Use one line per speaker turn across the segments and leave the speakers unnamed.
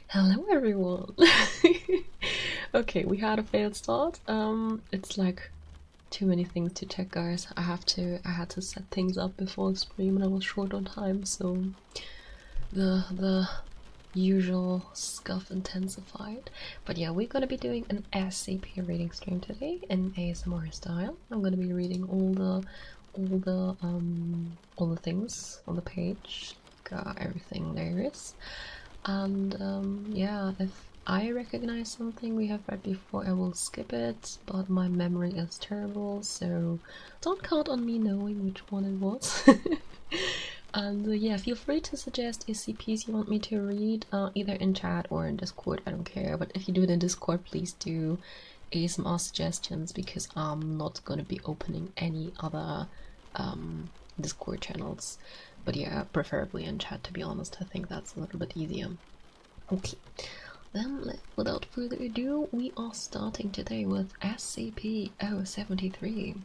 Hello everyone. Okay, we had a failed start. It's like too many things to check, guys. I had to set things up before the stream and I was short on time, so the usual scuff intensified. But yeah, we're gonna be doing an SCP reading stream today in ASMR style. I'm gonna be reading all the things on the page, everything there is. And yeah, if I recognize something we have read before, I will skip it, but my memory is terrible, so don't count on me knowing which one it was. And yeah, feel free to suggest SCPs you want me to read, either in chat or in Discord, I don't care. But if you do it in Discord, please do ASMR suggestions, because I'm not gonna be opening any other Discord channels. But yeah, preferably in chat, to be honest. I think that's a little bit easier. Okay, then without further ado, we are starting today with SCP-073.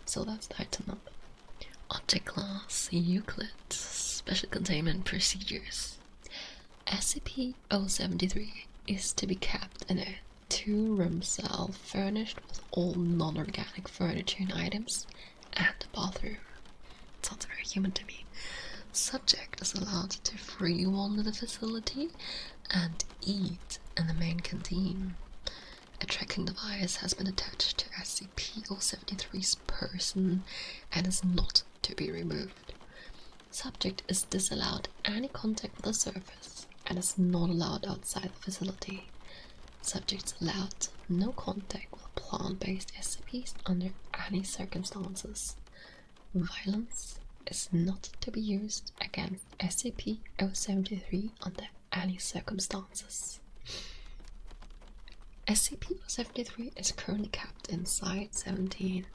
So that's the item number. Object Class Euclid. Special Containment Procedures. SCP-073 is to be kept in a 2-room cell furnished with all non-organic furniture and items and a bathroom. Sounds very human to me. Subject is allowed to freely wander the facility and eat in the main canteen. A tracking device has been attached to SCP-073's person and is not to be removed. Subject is disallowed any contact with the surface and is not allowed outside the facility. Subject is allowed no contact with plant-based SCPs under any circumstances. Violence is not to be used against SCP-073 under any circumstances. SCP-073 is currently kept in Site 17,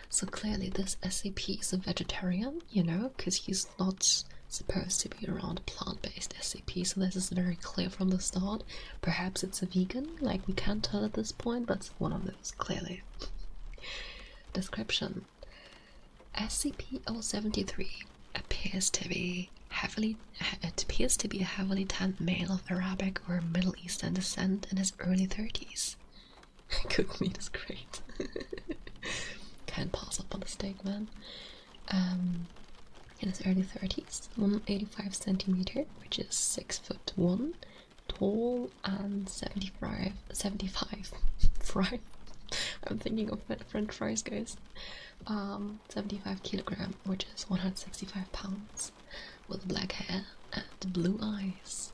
so clearly this SCP is a vegetarian, you know, because he's not supposed to be around plant-based SCP, so this is very clear from the start. Perhaps it's a vegan, like we can't tell at this point, but it's one of those, clearly. Description. SCP-073 appears to be a heavily tanned male of Arabic or Middle Eastern descent in his early 30s. Cook meat is great. Can't pass up on the steak, man. In his early 30s, 185 centimeter, which is 6'1", tall, and 75 fry. I'm thinking of French fries, guys. 75 kilogram, which is 165 pounds, with black hair and blue eyes.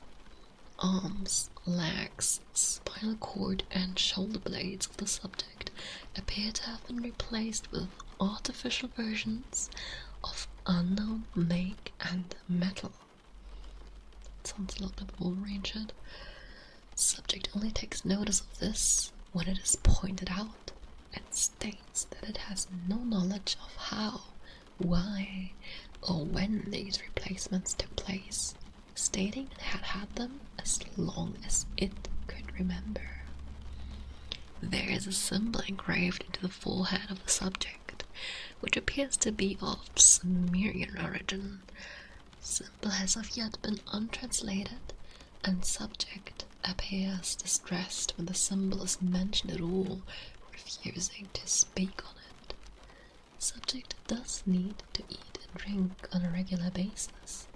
Arms, legs, spinal cord, and shoulder blades of the subject appear to have been replaced with artificial versions of unknown make and metal. Sounds a lot like Wolverine shit. Subject only takes notice of this when it is pointed out, and states that it has no knowledge of how, why, or when these replacements took place, stating it had had them as long as it could remember. There is a symbol engraved into the forehead of the subject, which appears to be of Sumerian origin. Symbol has as yet been untranslated, and subject appears distressed when the symbol is mentioned at all, refusing to speak on it. Subject does need to eat and drink on a regular basis,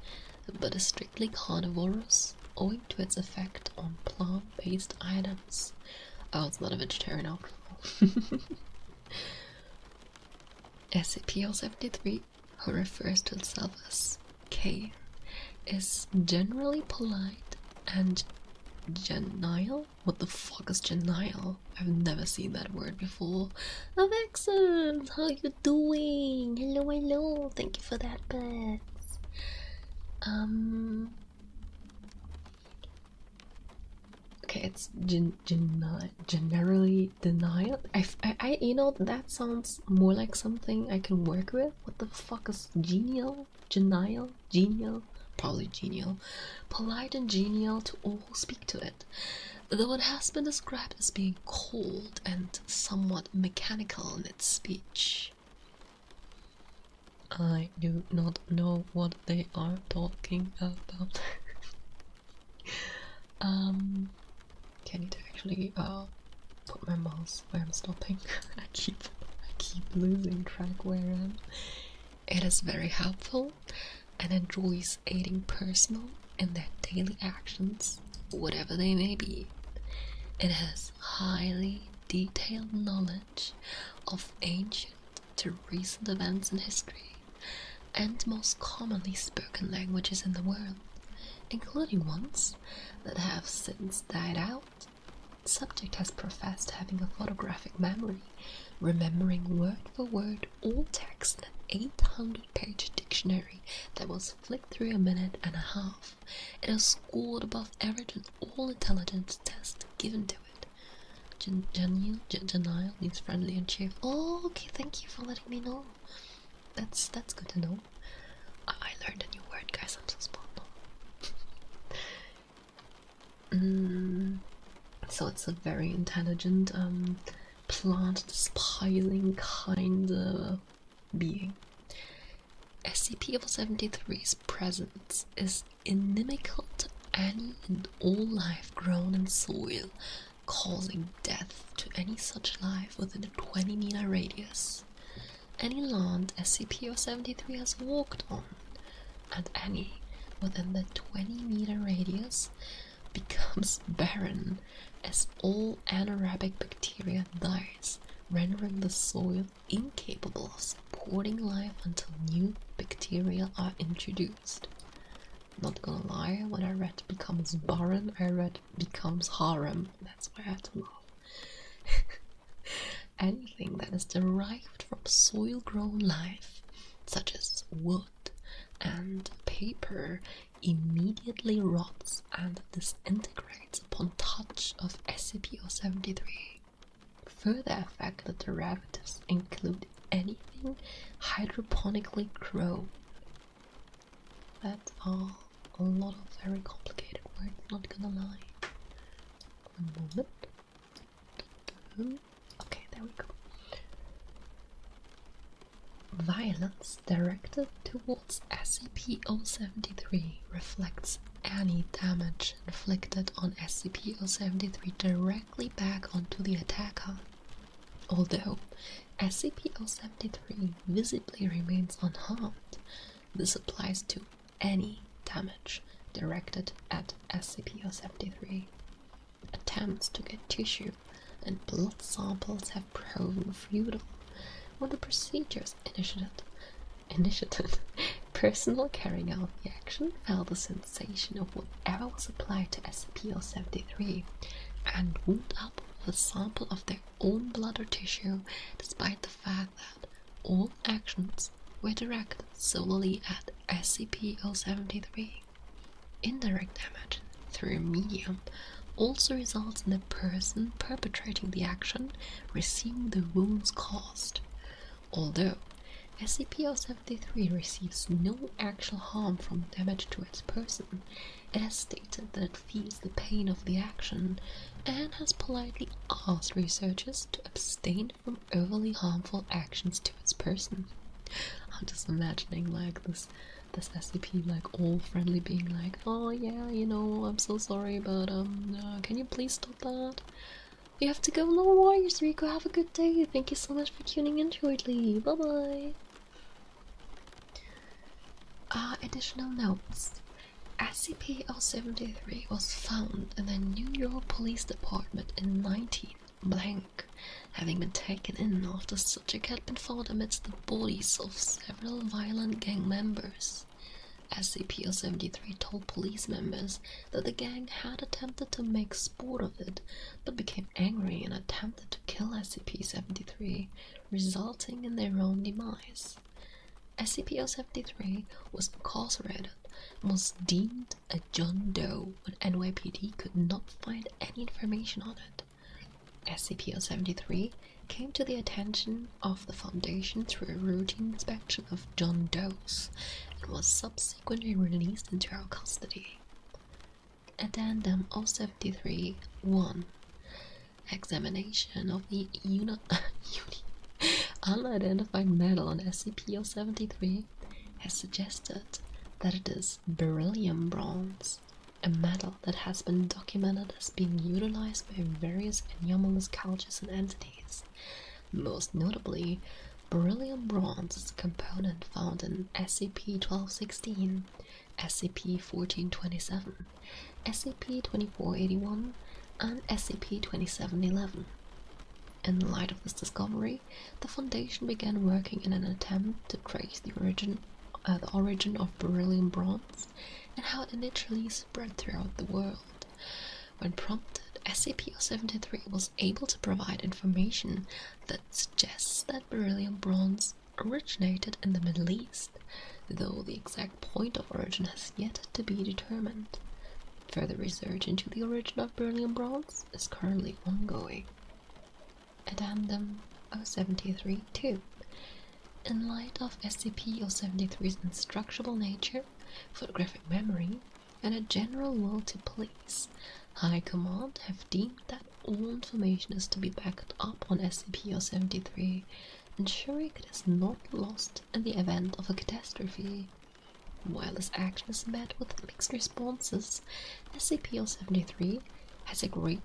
but is strictly carnivorous owing to its effect on plant-based items. Oh, it's not a vegetarian after all. SCP-073, who refers to itself as K, is generally polite and genial? What the fuck is genial? I've never seen that word before. Avexons, how you doing? Hello, hello. Thank you for that, pets. Okay, it's generally denial. I, you know, that sounds more like something I can work with. What the fuck is genial? Genial? Genial? Probably genial. Polite and genial to all who speak to it, though it has been described as being cold and somewhat mechanical in its speech. I do not know what they are talking about. Okay, I need to actually put my mouse where I'm stopping. I keep losing track where I am. It is very helpful and enjoys aiding personnel in their daily actions, whatever they may be. It has highly detailed knowledge of ancient to recent events in history, and most commonly spoken languages in the world, including ones that have since died out. The subject has professed having a photographic memory, remembering word for word all text in an 800-page dictionary that was flicked through a minute and a half. It has scored above average in all intelligence tests given to it. Genial means friendly and cheerful. Oh, okay, thank you for letting me know. That's good to know. I learned a new word, guys. I'm so spot on. So it's a very intelligent, plant-despiling kind of being. SCP-073's presence is inimical to any and all life grown in soil, causing death to any such life within a 20-meter radius. Any land SCP-073 has walked on, and any within the 20-meter radius, becomes barren as all anaerobic bacteria dies, rendering the soil incapable of supporting life until new bacteria are introduced. Not gonna lie, when I read becomes barren, I read becomes harem. That's why I had to laugh. Anything that is derived from soil-grown life, such as wood and paper, immediately rots and disintegrates upon touch of SCP-073. Further affected derivatives include anything hydroponically grown. That are a lot of very complicated words, not gonna lie. One moment. Okay, there we go. Violence directed towards SCP-073 reflects any damage inflicted on SCP-073 directly back onto the attacker. Although SCP-073 visibly remains unharmed, this applies to any damage directed at SCP-073. Attempts to get tissue and blood samples have proven futile. When the procedures initiated, personnel carrying out the action felt the sensation of whatever was applied to SCP-073 and wound up with a sample of their own blood or tissue, despite the fact that all actions were directed solely at SCP-073. Indirect damage through a medium also results in the person perpetrating the action receiving the wounds caused. Although SCP-073 receives no actual harm from damage to its person, it has stated that it feels the pain of the action and has politely asked researchers to abstain from overly harmful actions to its person. I'm just imagining like this SCP like all friendly being like, oh yeah, you know, I'm so sorry, but can you please stop that? We have to go. No worries, Rico. Have a good day. Thank you so much for tuning in shortly. Bye bye. Additional notes. SCP-073 was found in the New York Police Department in 19 blank, having been taken in after the subject had been found amidst the bodies of several violent gang members. SCP-073 told police members that the gang had attempted to make sport of it, but became angry and attempted to kill SCP-073, resulting in their own demise. SCP-073 was incarcerated and was deemed a John Doe when NYPD could not find any information on it. SCP-073 came to the attention of the Foundation through a routine inspection of John Does and was subsequently released into our custody. Addendum 073-1 Examination of the unidentified metal on SCP-073 has suggested that it is beryllium bronze, a metal that has been documented as being utilized by various anomalous cultures and entities. Most notably, beryllium bronze is a component found in SCP-1216, SCP-1427, SCP-2481, and SCP-2711. In light of this discovery, the Foundation began working in an attempt to trace the origin of beryllium bronze and how it initially spread throughout the world. When prompted, SCP-073 was able to provide information that suggests that beryllium bronze originated in the Middle East, though the exact point of origin has yet to be determined. Further research into the origin of beryllium bronze is currently ongoing. Addendum 073-2. In light of SCP-073's instructional nature, photographic memory, and a general will to please, High Command have deemed that all information is to be backed up on SCP-073, ensuring it is not lost in the event of a catastrophe. While this action is met with mixed responses, SCP-073 has agreed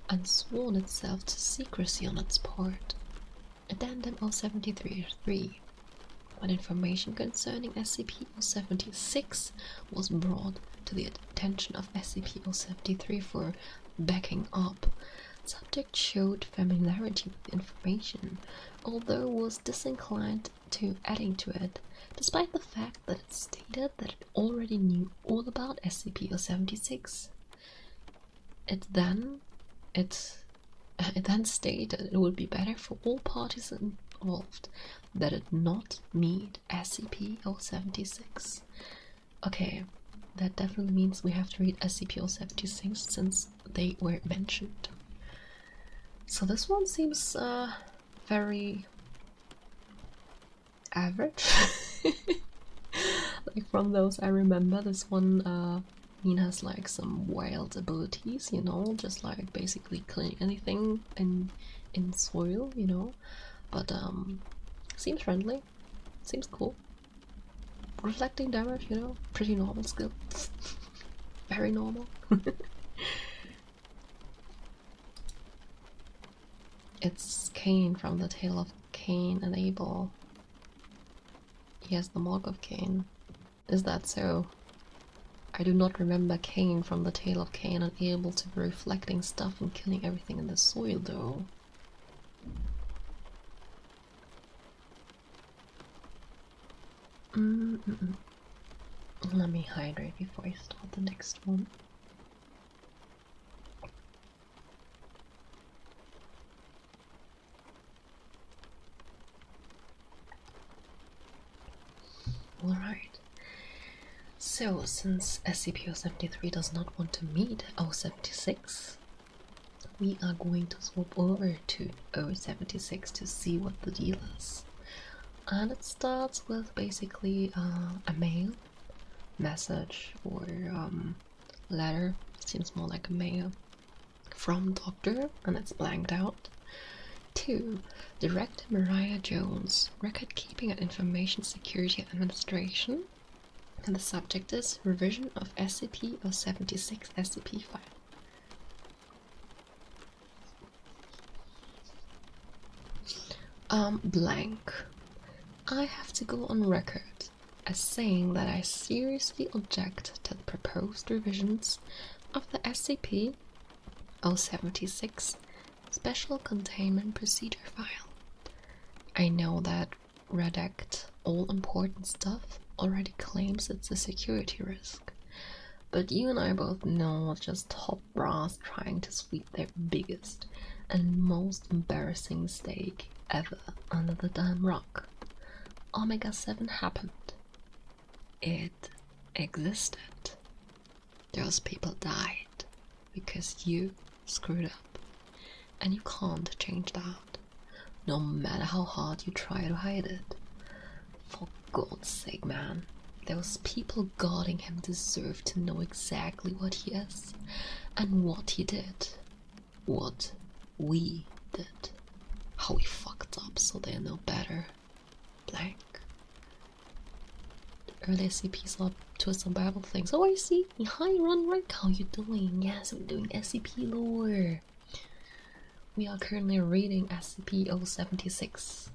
and sworn itself to secrecy on its part. Addendum 073-3. When information concerning SCP-076 was brought to the attention of SCP-073 for backing up, subject showed familiarity with the information, although was disinclined to adding to it, despite the fact that it stated that it already knew all about SCP-076. It then stated it would be better for all parties involved that it not meet SCP-076. Okay, that definitely means we have to read SCP-076 since they were mentioned. So this one seems very average. Like from those I remember, this one Nina has like some wild abilities, you know, just like basically cleaning anything in soil, you know. But seems friendly, seems cool. Reflecting damage, you know, pretty normal skill. Very normal. It's Cain from the Tale of Cain and Abel. He has the mark of Cain. Is that so? I do not remember Cain from the Tale of Cain and Abel to be reflecting stuff and killing everything in the soil though. Let me hydrate before I start the next one. Alright. So, since SCP-073 does not want to meet 076, we are going to swap over to 076 to see what the deal is. And it starts with basically a mail, message, or letter. Seems more like a mail from Doctor, and it's blanked out. 2. Director Mariah Jones, Record Keeping and Information Security Administration. And the subject is Revision of SCP-076 SCP file. Blank. I have to go on record as saying that I seriously object to the proposed revisions of the SCP-076 Special Containment Procedure file. I know that Redact All Important Stuff already claims it's a security risk, but you and I both know just top brass trying to sweep their biggest and most embarrassing mistake ever under the damn rock. Omega-7 happened. It existed. Those people died because you screwed up, and you can't change that, no matter how hard you try to hide it. For God's sake, man, those people guarding him deserve to know exactly what he is and what he did, what we did, how we fucked up so they know better. Blank. early SCPs up to survival things. Oh, I see. Hi, Run Rick. How you doing? Yes, I'm doing SCP lore. We are currently reading SCP-076.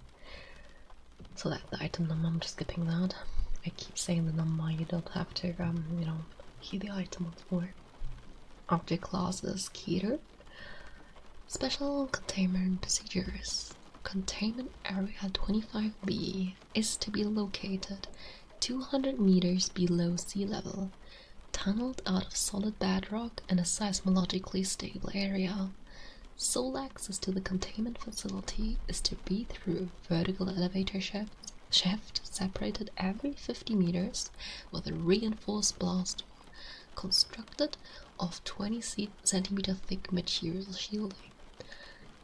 So that's the item number. I'm just skipping that. I keep saying the number. You don't have to, hear the item once more. Object classes: Keter. Special containment procedures. Containment area 25B is to be located 200 meters below sea level, tunneled out of solid bedrock in a seismologically stable area. Sole access to the containment facility is to be through a vertical elevator shaft separated every 50 meters with a reinforced blast door constructed of 20 centimeter thick material shielding.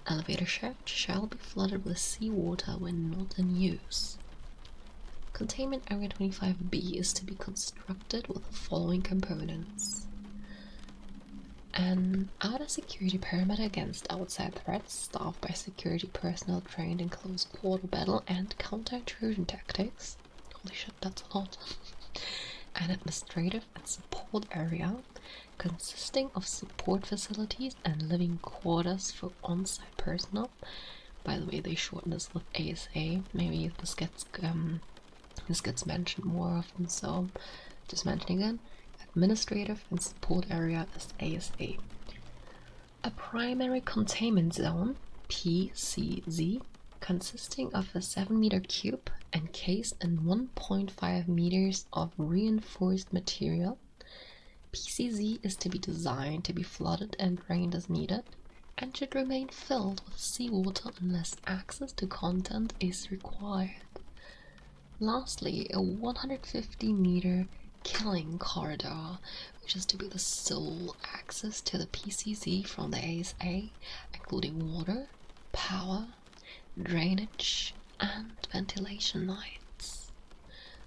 Elevator shaft shall be flooded with seawater when not in use. Containment Area 25B is to be constructed with the following components: an outer security perimeter against outside threats, staffed by security personnel trained in close quarter battle and counter-intrusion tactics. Holy shit, that's a lot. An administrative and support area consisting of support facilities and living quarters for on-site personnel. By the way, they shorten this with ASA. Maybe this gets mentioned more often, so just mentioning again. Administrative and support area is ASA. A primary containment zone, PCZ, consisting of a 7-meter cube encased in 1.5 meters of reinforced material. PCZ is to be designed to be flooded and drained as needed, and should remain filled with seawater unless access to content is required. Lastly, a 150-meter killing corridor, which is to be the sole access to the PCZ from the ASA, including water, power, drainage, and ventilation lights.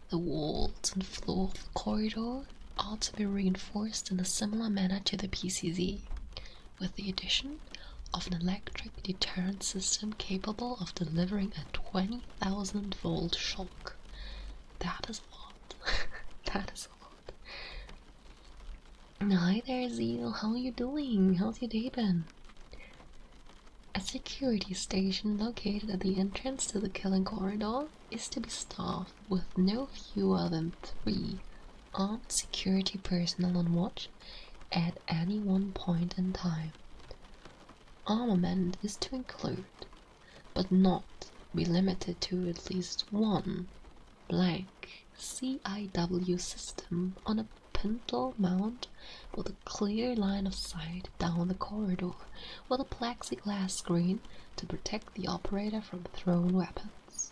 The walls and floor of the corridor are to be reinforced in a similar manner to the PCZ, with the addition of an electric deterrent system capable of delivering a 20,000 volt shock. That is a lot. That is a lot. Hi there, Zeal. How are you doing? How's your day been? A security station located at the entrance to the killing corridor is to be staffed with no fewer than 3 armed security personnel on watch at any one point in time. Armament is to include, but not be limited to, at least one blank CIW system on a pintle mount with a clear line of sight down the corridor, with a plexiglass screen to protect the operator from thrown weapons.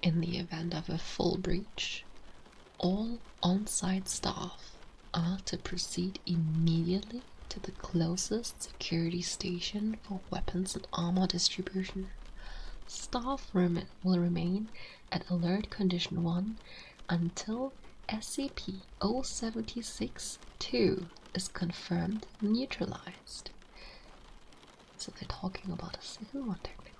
In the event of a full breach, all on-site staff are to proceed immediately to the closest security station for weapons and armor distribution. Staff will remain at Alert Condition 1 until SCP-076-2 is confirmed neutralized. So they're talking about a second one technically.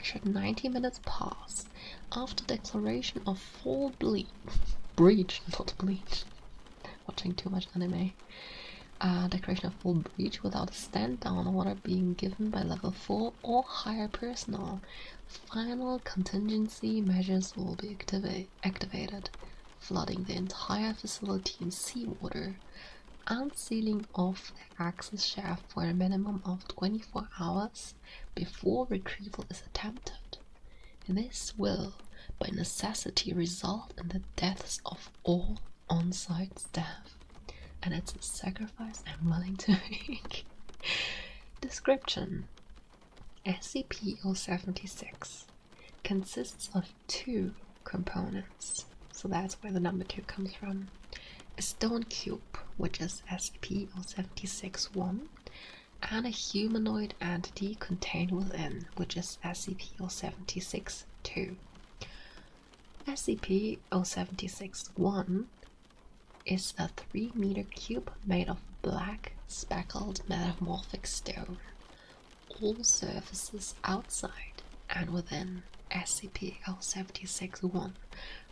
Should 90 minutes pass after declaration of full breach, not bleach, watching too much anime, declaration of full breach without a stand-down order being given by level 4 or higher personnel, final contingency measures will be activated, flooding the entire facility in seawater, and sealing off the access shaft for a minimum of 24 hours before retrieval is attempted. This will, by necessity, result in the deaths of all on-site staff, and it's a sacrifice I'm willing to make. Description: SCP-076 consists of 2 components, so that's where the number 2 comes from. A stone cube, which is SCP-076-1, and a humanoid entity contained within, which is SCP-076-2. SCP-076-1 is a 3-meter cube made of black, speckled metamorphic stone. All surfaces outside and within SCP-076-1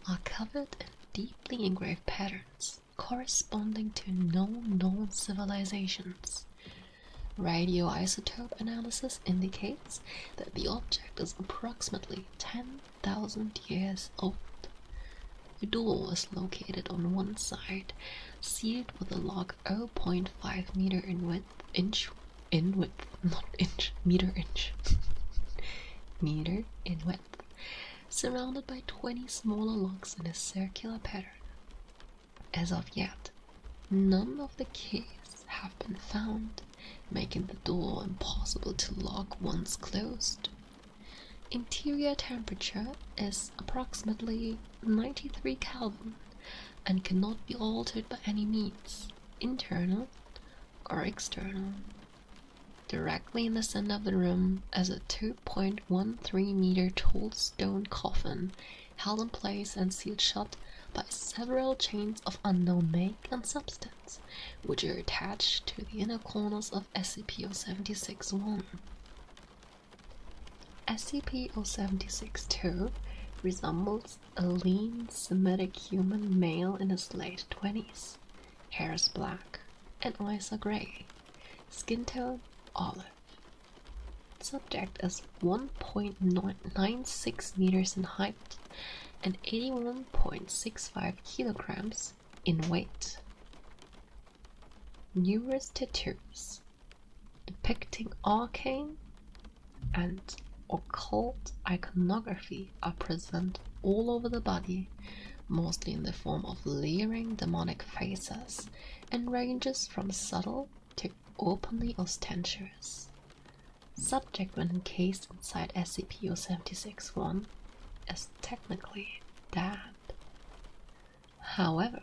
are covered in deeply engraved patterns corresponding to no known civilizations. Radioisotope analysis indicates that the object is approximately 10,000 years old. The door is located on one side, sealed with a lock 0.5 meter in width, meter in width, surrounded by 20 smaller locks in a circular pattern. As of yet, none of the keys have been found, making the door impossible to lock once closed. Interior temperature is approximately 93 Kelvin and cannot be altered by any means, internal or external. Directly in the center of the room is a 2.13 meter tall stone coffin held in place and sealed shut by several chains of unknown make and substance, which are attached to the inner corners of SCP-076-1. SCP-076-2 resembles a lean Semitic human male in his late 20s. Hair is black and eyes are gray. Skin tone olive. Subject is 1.96 meters in height and 81.65 kilograms in weight. Numerous tattoos depicting arcane and occult iconography are present all over the body, mostly in the form of leering demonic faces, and ranges from subtle to openly ostentatious. Subject, when encased inside SCP-076-1, is technically dead. However,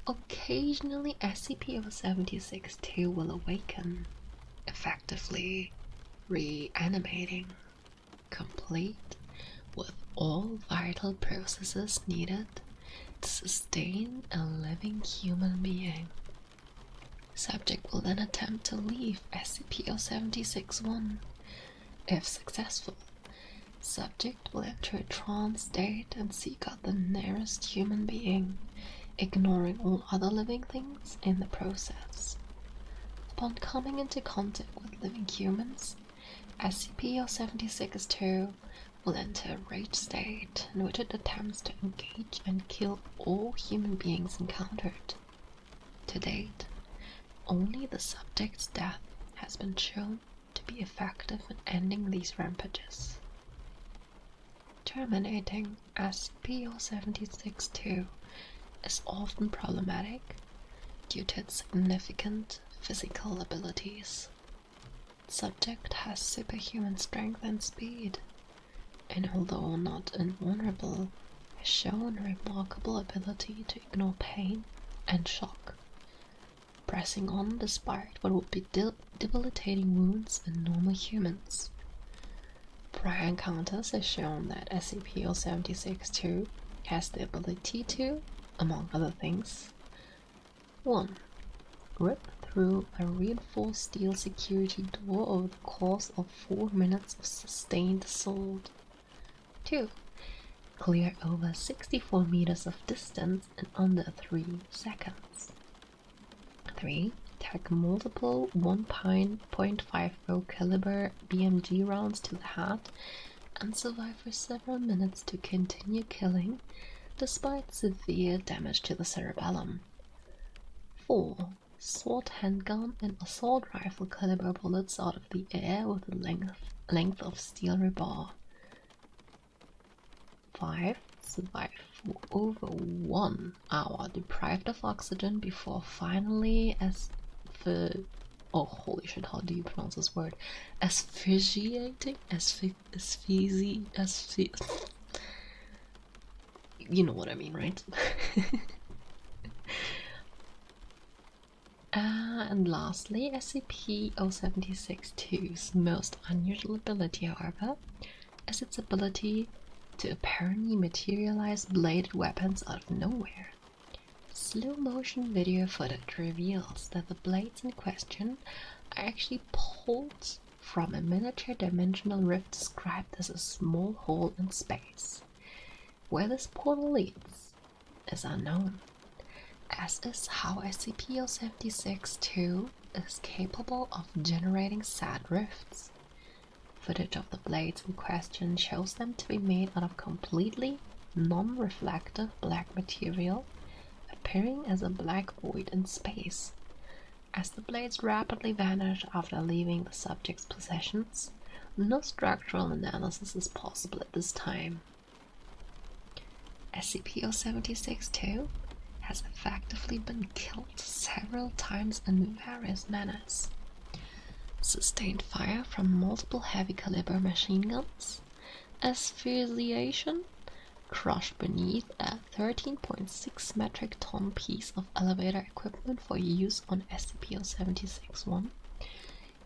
occasionally SCP-076-2 will awaken, effectively reanimating, complete with all vital processes needed to sustain a living human being. Subject will then attempt to leave SCP-076-1. If successful, subject will enter a trance state and seek out the nearest human being, ignoring all other living things in the process. Upon coming into contact with living humans, SCP-076-2 will enter a rage state in which it attempts to engage and kill all human beings encountered. To date, only the subject's death has been shown to be effective in ending these rampages. Terminating SCP-076-2 is often problematic due to its significant physical abilities. Subject has superhuman strength and speed, and although not invulnerable, has shown a remarkable ability to ignore pain and shock, pressing on despite what would be debilitating wounds in normal humans. Prior encounters have shown that SCP-076-2 has the ability to, among other things, 1. Rip through a reinforced steel security door over the course of 4 minutes of sustained assault. 2. Clear over 64 meters of distance in under 3 seconds. 3. Tack multiple 1.50 caliber BMG rounds to the head and survive for several minutes to continue killing despite severe damage to the cerebellum. 4. Sword handgun and assault rifle caliber bullets out of the air with a length of steel rebar. 5. Survive for over 1 hour deprived of oxygen before finally oh holy shit, how do you pronounce this word? Asphyxiating? You know what I mean, right? And lastly, SCP-076-2's most unusual ability, however, is its ability to apparently materialize bladed weapons out of nowhere. Slow motion video footage reveals that the blades in question are actually pulled from a miniature dimensional rift described as a small hole in space. Where this portal leads is unknown, as is how SCP-076-2 is capable of generating sad rifts. Footage of the blades in question shows them to be made out of completely non-reflective black material, appearing as a black void in space. As the blades rapidly vanish after leaving the subject's possessions, no structural analysis is possible at this time. SCP-076-2 has effectively been killed several times in various manners. Sustained fire from multiple heavy-caliber machine guns, asphyxiation, crushed beneath a 13.6 metric ton piece of elevator equipment for use on SCP-076-1,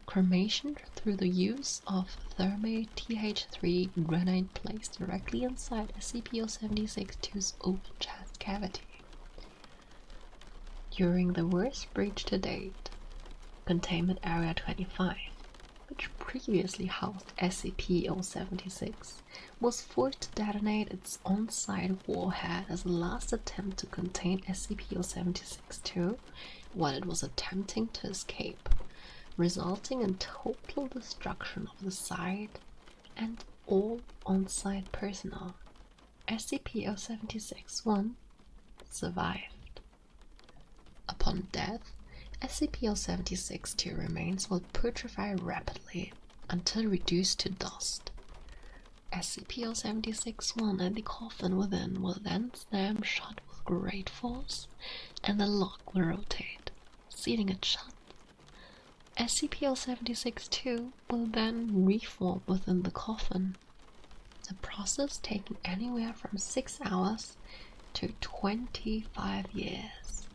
cremation through the use of thermal TH3 grenade placed directly inside SCP-076-2's open chest cavity. During the worst breach to date, Containment Area 25, which previously housed SCP-076, was forced to detonate its on-site warhead as a last attempt to contain SCP-076-2 while it was attempting to escape, resulting in total destruction of the site and all on-site personnel. SCP-076-1 survived. Upon death, SCP-076-2 remains will putrefy rapidly until reduced to dust. SCP-076-1 and the coffin within will then slam shut with great force, and the lock will rotate, sealing it shut. SCP-076-2 will then reform within the coffin, the process taking anywhere from 6 hours to 25 years.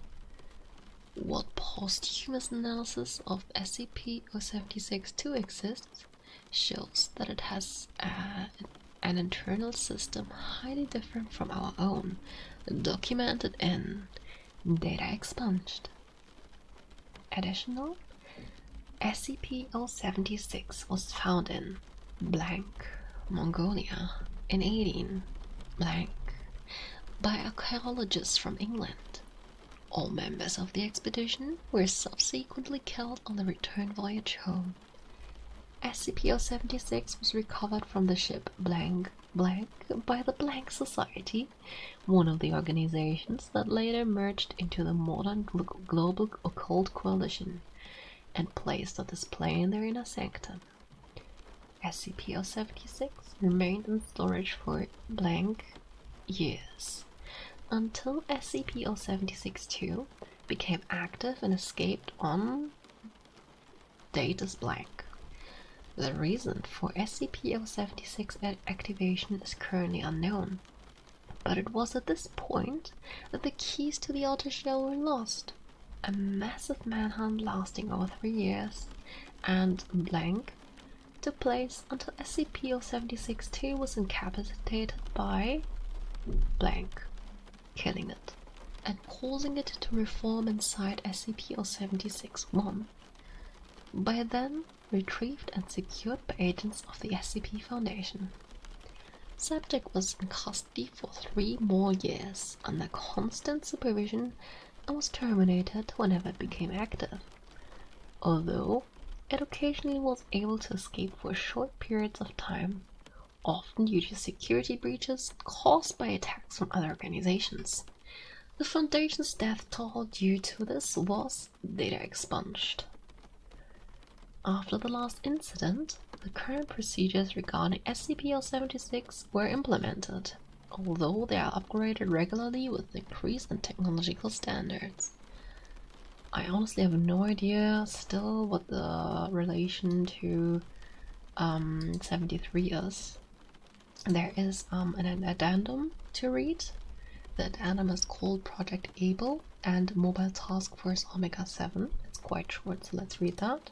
What posthumous analysis of SCP-076-2 exists shows that it has an internal system highly different from our own, documented in data expunged. Additional, SCP-076 was found in blank Mongolia in 18 blank by archaeologists from England. All members of the expedition were subsequently killed on the return voyage home. SCP-076 was recovered from the ship blank by the Blank Society, one of the organizations that later merged into the modern Global Occult Coalition, and placed on display in their inner sanctum. SCP-076 remained in storage for blank years, until SCP-076-2 became active and escaped on date is blank. The reason for SCP-076 activation is currently unknown, but it was at this point that the keys to the outer shell were lost. A massive manhunt lasting over 3 years and blank took place until SCP-076-2 was incapacitated by blank, killing it and causing it to reform inside SCP-076-1. By then, retrieved and secured by agents of the SCP Foundation. Subject was in custody for 3 more years under constant supervision and was terminated whenever it became active, although it occasionally was able to escape for short periods of time, often due to security breaches caused by attacks from other organizations. The Foundation's death toll due to this was data expunged. After the last incident, the current procedures regarding SCP-076 were implemented, although they are upgraded regularly with increased in technological standards. I honestly have no idea still what the relation to 73 is. There is an addendum to read. The addendum is called Project Able and Mobile Task Force Omega 7. It's quite short, so let's read that.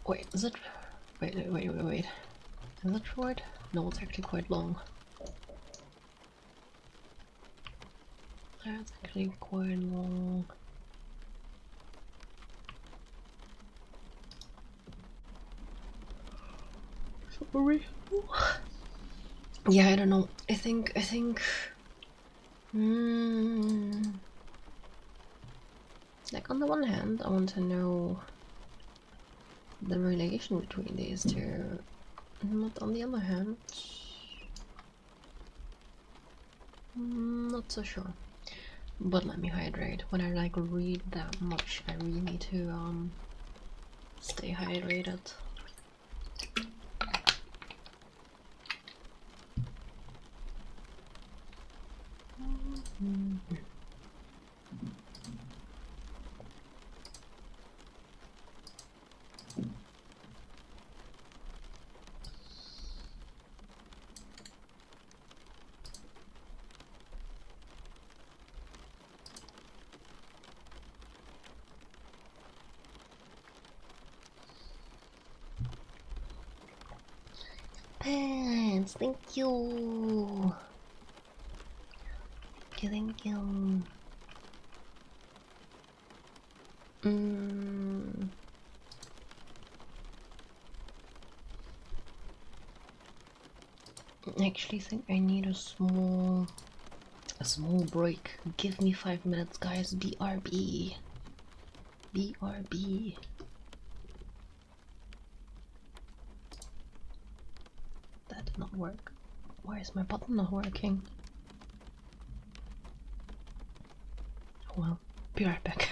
Wait, is it? Wait. Is it short? No, it's actually quite long. That's actually quite long. Sorry. Yeah, I don't know. I think like on the one hand, I want to know the relation between these two, but on the other hand, not so sure. But let me hydrate. When I like read that much, I really need to stay hydrated. Pants, thank you. Thank you. I actually think I need a small break. Give me 5 minutes, guys. BRB. BRB. That did not work. Why is my button not working? Oh well, be right back.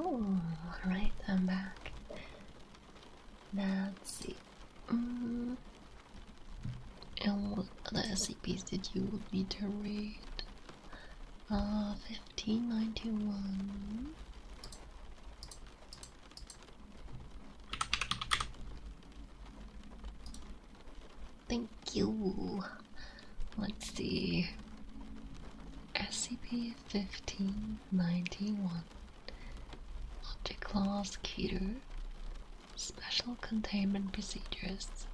Oh, right, I'm back. Let's see. And what other SCPs did you want me to read? 1591. Thank you. Let's see. SCP-1591. Object Class Keter. Special Containment Procedures.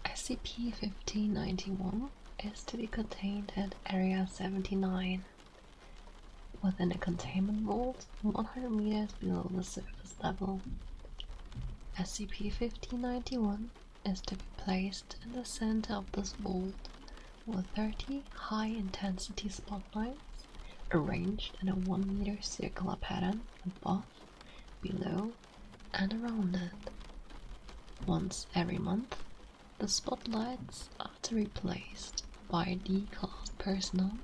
SCP-1591 is to be contained at Area 79, within a containment vault 100 meters below the surface level. SCP-1591 is to be placed in the center of this vault with 30 high-intensity spotlights arranged in a 1-meter circular pattern above, below, and around it. Once every month, the spotlights are to be replaced by D-class personnel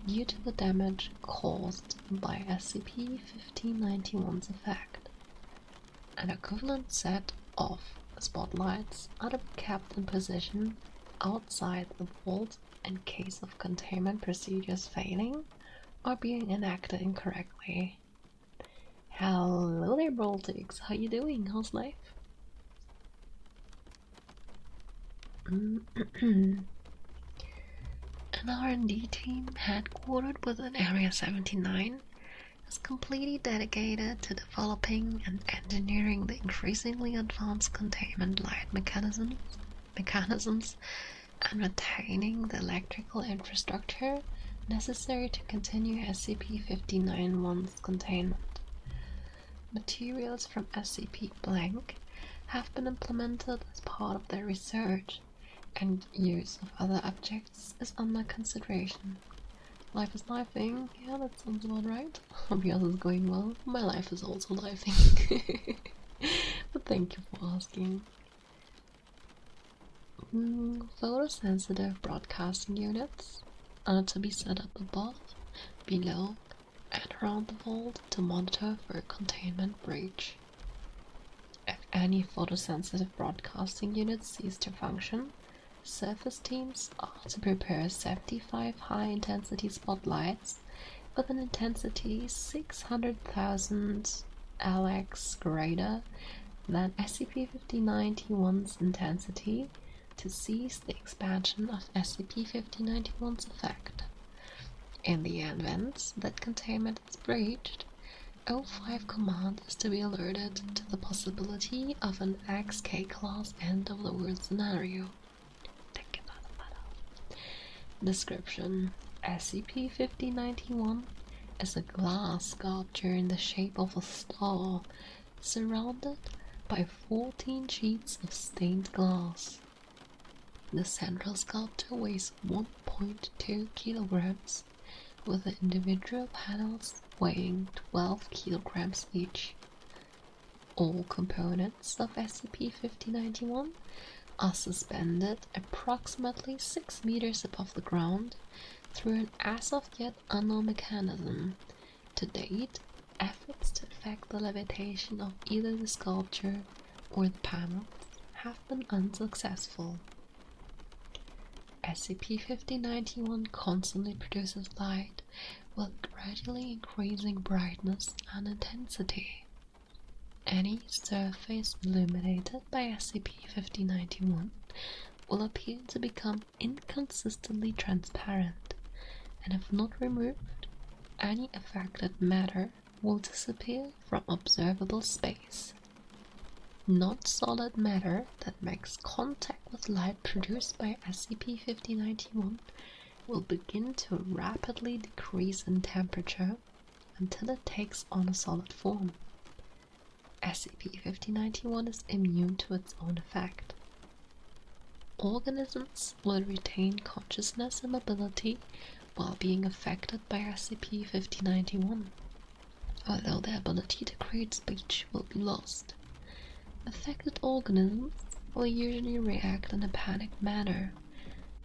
due to the damage caused by SCP-1591's effect. An equivalent set of spotlights are to be kept in position outside the vault in case of containment procedures failing or being enacted incorrectly. Hello there, Baltics. How you doing? How's life? An R&D team headquartered within Area 79 is completely dedicated to developing and engineering the increasingly advanced containment light mechanisms and maintaining the electrical infrastructure necessary to continue SCP-1591's containment. Materials from SCP-blank have been implemented as part of their research, and use of other objects is under consideration. Life is lifing. Yeah, that sounds about right. Hope yours is going well. My life is also lifing. But thank you for asking. Photosensitive broadcasting units are to be set up above, below, and around the vault to monitor for a containment breach. If any photosensitive broadcasting units cease to function, surface teams are to prepare 75 high-intensity spotlights with an intensity 600,000 LX greater than SCP-1591's intensity to cease the expansion of SCP-1591's effect. In the event that containment is breached, O5 Command is to be alerted to the possibility of an XK-class end-of-the-world scenario. Description: SCP-1591 is a glass sculpture in the shape of a star, surrounded by 14 sheets of stained glass. The central sculpture weighs 1.2 kilograms, with the individual panels weighing 12 kilograms each. All components of SCP-1591 are suspended approximately 6 meters above the ground through an as-of-yet unknown mechanism. To date, efforts to effect the levitation of either the sculpture or the panels have been unsuccessful. SCP-1591 constantly produces light with gradually increasing brightness and intensity. Any surface illuminated by SCP-1591 will appear to become inconsistently transparent, and if not removed, any affected matter will disappear from observable space. Non-solid matter that makes contact with light produced by SCP-1591 will begin to rapidly decrease in temperature until it takes on a solid form. SCP-1591 is immune to its own effect. Organisms will retain consciousness and mobility while being affected by SCP-1591, although their ability to create speech will be lost. Affected organisms will usually react in a panicked manner,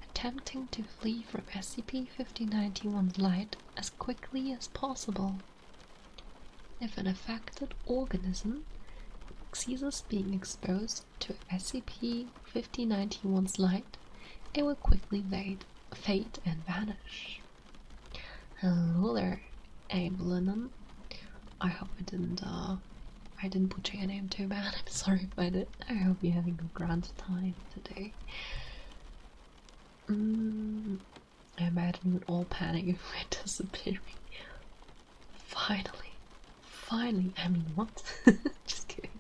attempting to flee from SCP-1591's light as quickly as possible. If an affected organism ceases being exposed to SCP-5091's light, it will quickly fade and vanish. Hello there, Ablenon. I hope I didn't butcher your name too bad. I'm sorry if I did. I hope you're having a grand time today. I imagine we'd all panic if we're disappearing. Finally, I mean, what? Just kidding.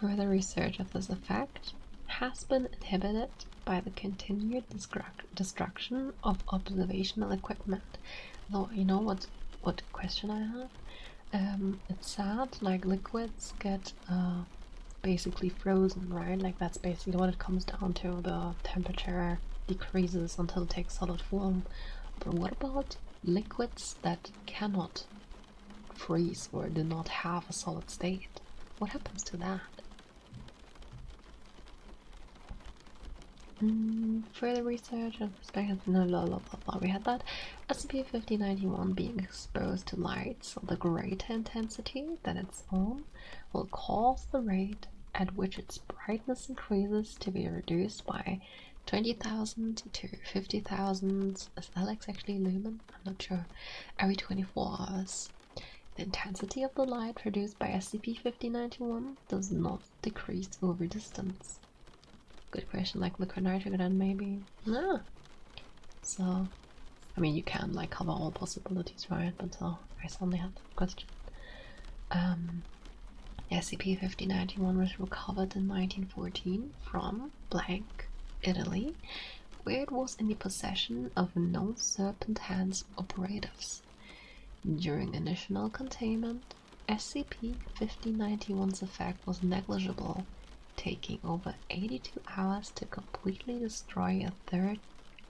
Further research of this effect has been inhibited by the continued destruction of observational equipment. Though, you know what question I have? It's sad, like liquids get basically frozen, right? Like that's basically what it comes down to. The temperature decreases until it takes solid form. But what about liquids that cannot freeze or do not have a solid state? What happens to that? Further research and perspective, we had that. SCP-5091 being exposed to lights of the greater intensity than its own will cause the rate at which its brightness increases to be reduced by 20,000 to 50,000. Is that actually lumen? I'm not sure. Every 24 hours. The intensity of the light produced by SCP-5091 does not decrease over distance. Good question, like liquid nitrogen maybe? No. So, I mean, you can like cover all possibilities, right? But I suddenly had that question. SCP-5091 was recovered in 1914 from blank, Italy, where it was in the possession of known Serpent Hands operatives. During initial containment, SCP-5091's effect was negligible, taking over 82 hours to completely destroy a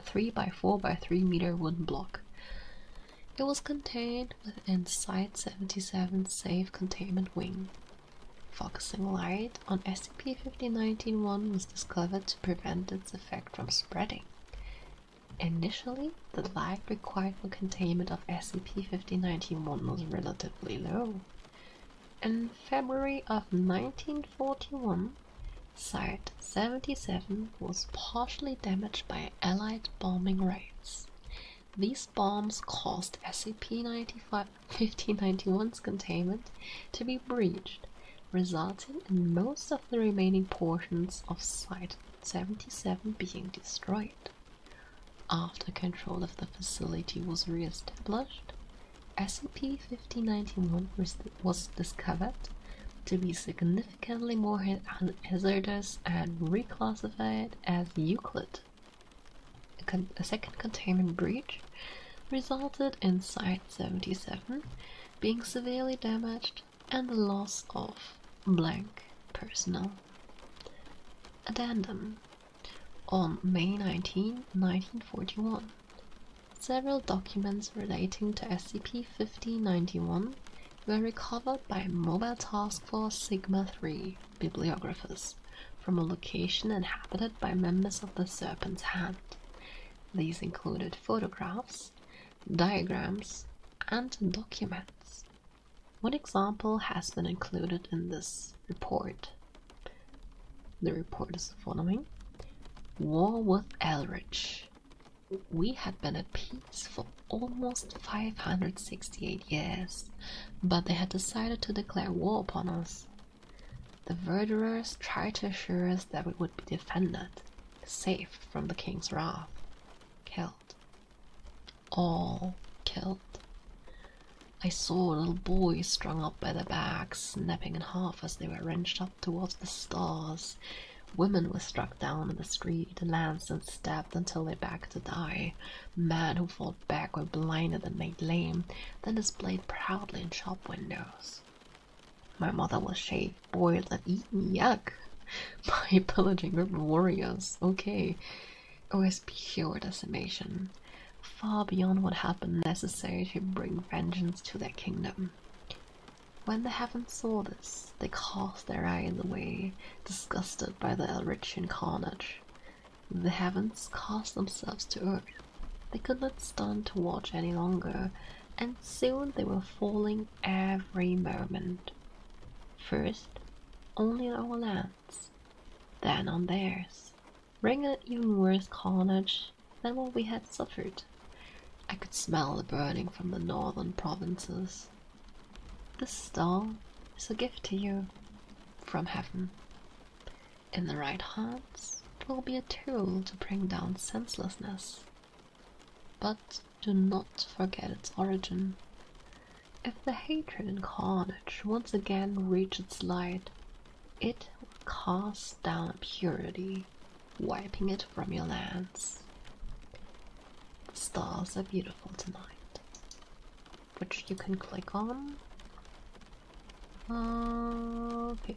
3x4x3 meter wooden block. It was contained within Site-77's safe containment wing. Focusing light on SCP-5091 was discovered to prevent its effect from spreading. Initially, the light required for containment of SCP-5091 was relatively low. In February of 1941, Site-77 was partially damaged by Allied bombing raids. These bombs caused SCP-5091's containment to be breached, resulting in most of the remaining portions of Site-77 being destroyed. After control of the facility was re-established, SCP-5091 was discovered to be significantly more hazardous and reclassified as Euclid. A second containment breach resulted in Site-77 being severely damaged and the loss of blank personnel. Addendum. On May 19, 1941, several documents relating to SCP-5091 were recovered by Mobile Task Force Sigma-3 bibliographers from a location inhabited by members of the Serpent's Hand. These included photographs, diagrams, and documents. One example has been included in this report. The report is the following. War with Elrich. We had been at peace for almost 568 years, but they had decided to declare war upon us. The Verderers tried to assure us that we would be defended, safe from the king's wrath. Killed. All killed. I saw little boys strung up by their backs, snapping in half as they were wrenched up towards the stars. Women were struck down in the street, lanced and stabbed until they begged to die. Men who fought back were blinded and made lame, then displayed proudly in shop windows. My mother was shaved, boiled, and eaten, yuck, by pillaging river warriors. Okay, it was pure decimation, far beyond what had been necessary to bring vengeance to their kingdom. When the heavens saw this, they cast their eyes away, disgusted by the Elrichian carnage. The heavens cast themselves to earth, They could not stand to watch any longer, and soon they were falling every moment. First, only on our lands, then on theirs, bringing even worse carnage than what we had suffered. I could smell the burning from the northern provinces. This star is a gift to you, from heaven. In the right hands, it will be a tool to bring down senselessness. But do not forget its origin. If the hatred and carnage once again reach its light, it will cast down purity, wiping it from your lands. The stars are beautiful tonight, which you can click on. Okay.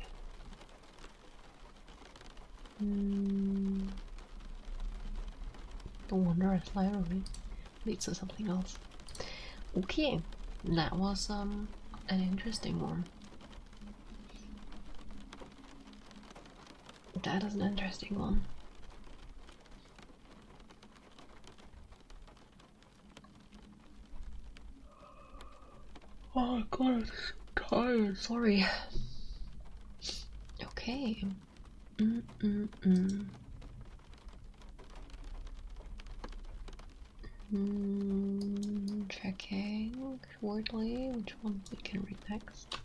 The Wanderer's Library leads to something else. Okay, that was an interesting one. That is an interesting one. Oh god, I'm so tired. Sorry. Okay. Checking shortly which one we can read next.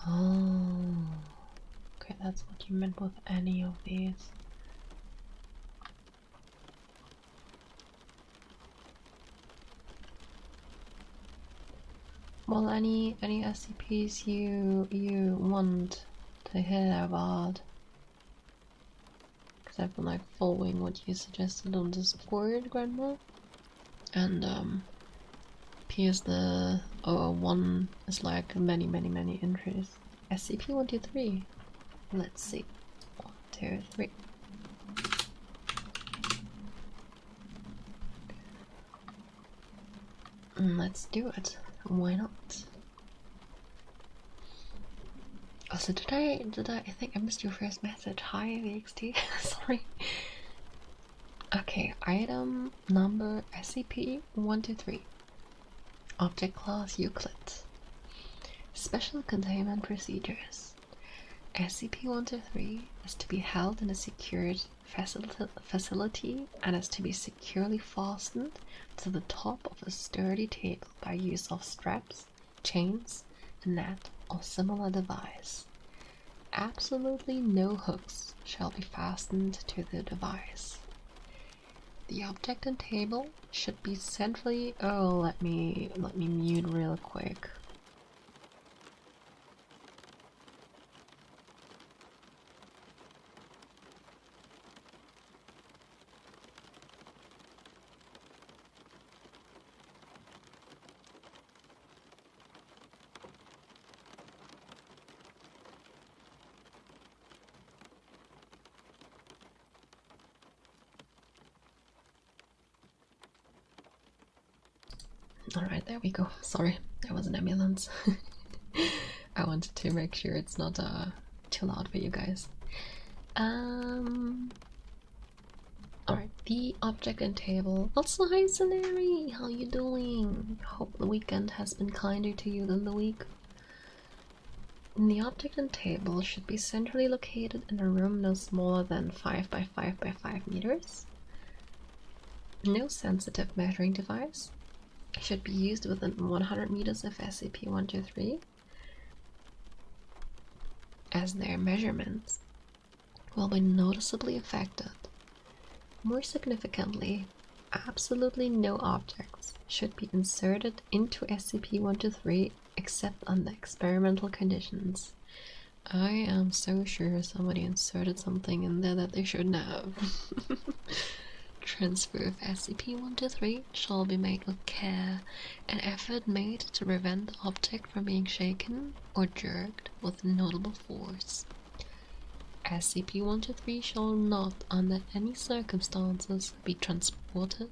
Oh, okay, that's what you meant with any of these. Well, any SCPs you want to hear about? Because I've been like following what you suggested on Discord, Grandma, and appears the one is like many entries. SCP-123. Let's see. 1, 2, 3. Let's do it. Why not? Also, did I think I missed your first message. Hi, VXT. Sorry. Okay, item number SCP-123. Object class Euclid. Special containment procedures. SCP-123 is to be held in a secured facility and is to be securely fastened to the top of a sturdy table by use of straps, chains, a net, or similar device. Absolutely no hooks shall be fastened to the device. The object and table should be centrally. Oh, let me mute real quick. Alright, there we go. Sorry, there was an ambulance. I wanted to make sure it's not too loud for you guys. Alright, the object and table. Also, hi Scenery! How you doing? Hope the weekend has been kinder to you than the week. The object and table should be centrally located in a room no smaller than 5 by 5 by 5 meters. No sensitive measuring device should be used within 100 meters of SCP-123, as their measurements will be noticeably affected. More significantly, absolutely no objects should be inserted into SCP-123 except under experimental conditions. I am so sure somebody inserted something in there that they shouldn't have. Transfer of SCP-123 shall be made with care, an effort made to prevent the object from being shaken or jerked with notable force. SCP-123 shall not, under any circumstances, be transported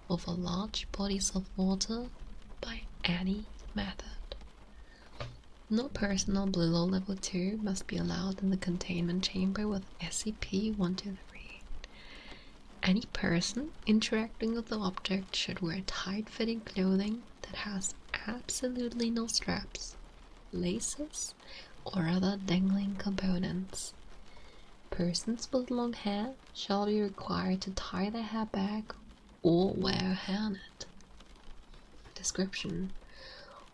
over large bodies of water by any method. No person on below level 2 must be allowed in the containment chamber with SCP-123. Any person interacting with the object should wear tight-fitting clothing that has absolutely no straps, laces, or other dangling components. Persons with long hair shall be required to tie their hair back or wear a hairnet. Description: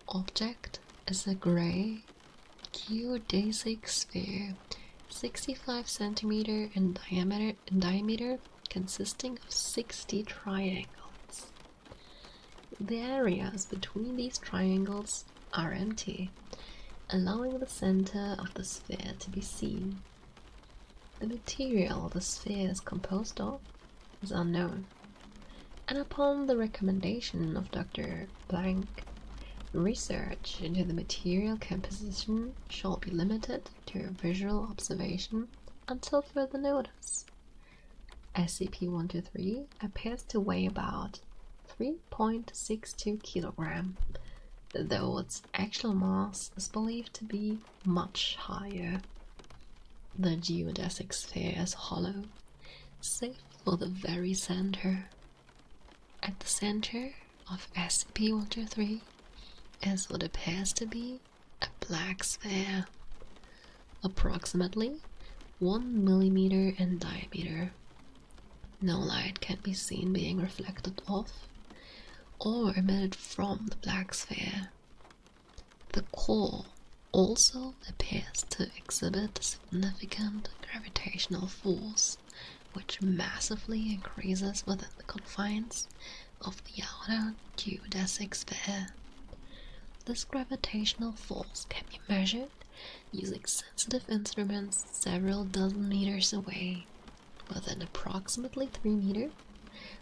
Object is a grey, geodesic sphere, 65 cm in diameter, consisting of 60 triangles. The areas between these triangles are empty, allowing the center of the sphere to be seen. The material the sphere is composed of is unknown, and upon the recommendation of Dr. Blank, research into the material composition shall be limited to a visual observation until further notice. SCP-123 appears to weigh about 3.62 kg, though its actual mass is believed to be much higher. The geodesic sphere is hollow, save for the very center. At the center of SCP-123 is what appears to be a black sphere, approximately 1 millimeter in diameter. No light can be seen being reflected off or emitted from the black sphere. The core also appears to exhibit a significant gravitational force, which massively increases within the confines of the outer geodesic sphere. This gravitational force can be measured using sensitive instruments several dozen meters away. Within approximately 3 meters,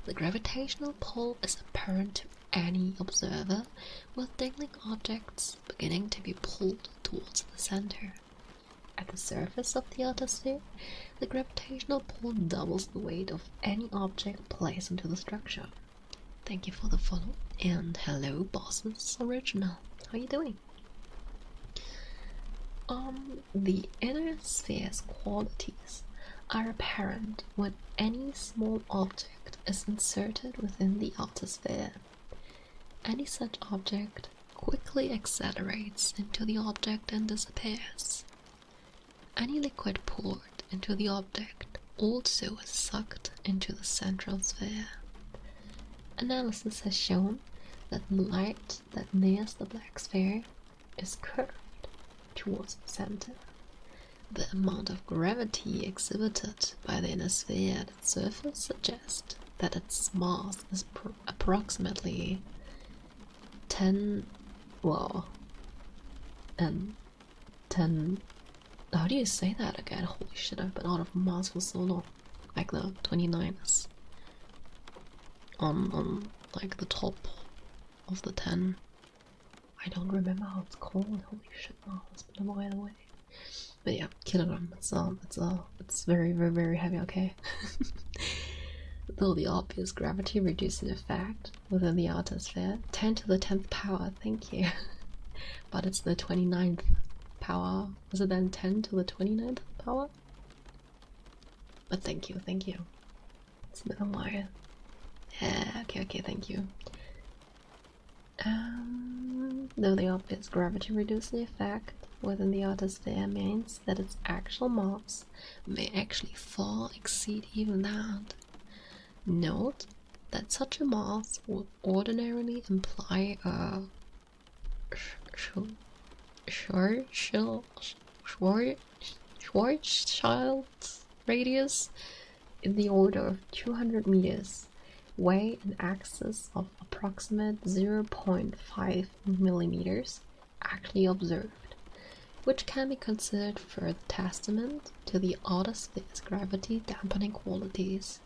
the gravitational pull is apparent to any observer, with dangling objects beginning to be pulled towards the center. At the surface of the outer sphere, the gravitational pull doubles the weight of any object placed into the structure. Thank you for the follow, and hello bosses original. How you doing? The inner sphere's qualities are apparent when any small object is inserted within the outer sphere. Any such object quickly accelerates into the object and disappears. Any liquid poured into the object also is sucked into the central sphere. Analysis has shown that the light that nears the black sphere is curved towards the center. The amount of gravity exhibited by the inner sphere at its surface suggests that its mass is approximately 10, how do you say that again? Holy shit, I've been out of Mars for so long. Like the 29ers on like the top of the 10. I don't remember how it's called. Holy shit, no, it's been a while away. But yeah, kilogram. It's very, very, very heavy. Okay. Though the obvious gravity reducing effect within the outer sphere, 10 to the 10th power. Thank you. But it's the 29th power. Was it then 10 to the 29th power? But thank you, thank you. It's been a while. Yeah, okay, thank you. Though the obvious gravity reducing effect within the outer sphere means that its actual mass may actually far exceed even that. Note that such a mass would ordinarily imply a Schwarzschild radius in the order of 200 meters, weigh in excess of approximate 0.5 millimeters actually observed, which can be considered further testament to the outer sphere's gravity dampening qualities.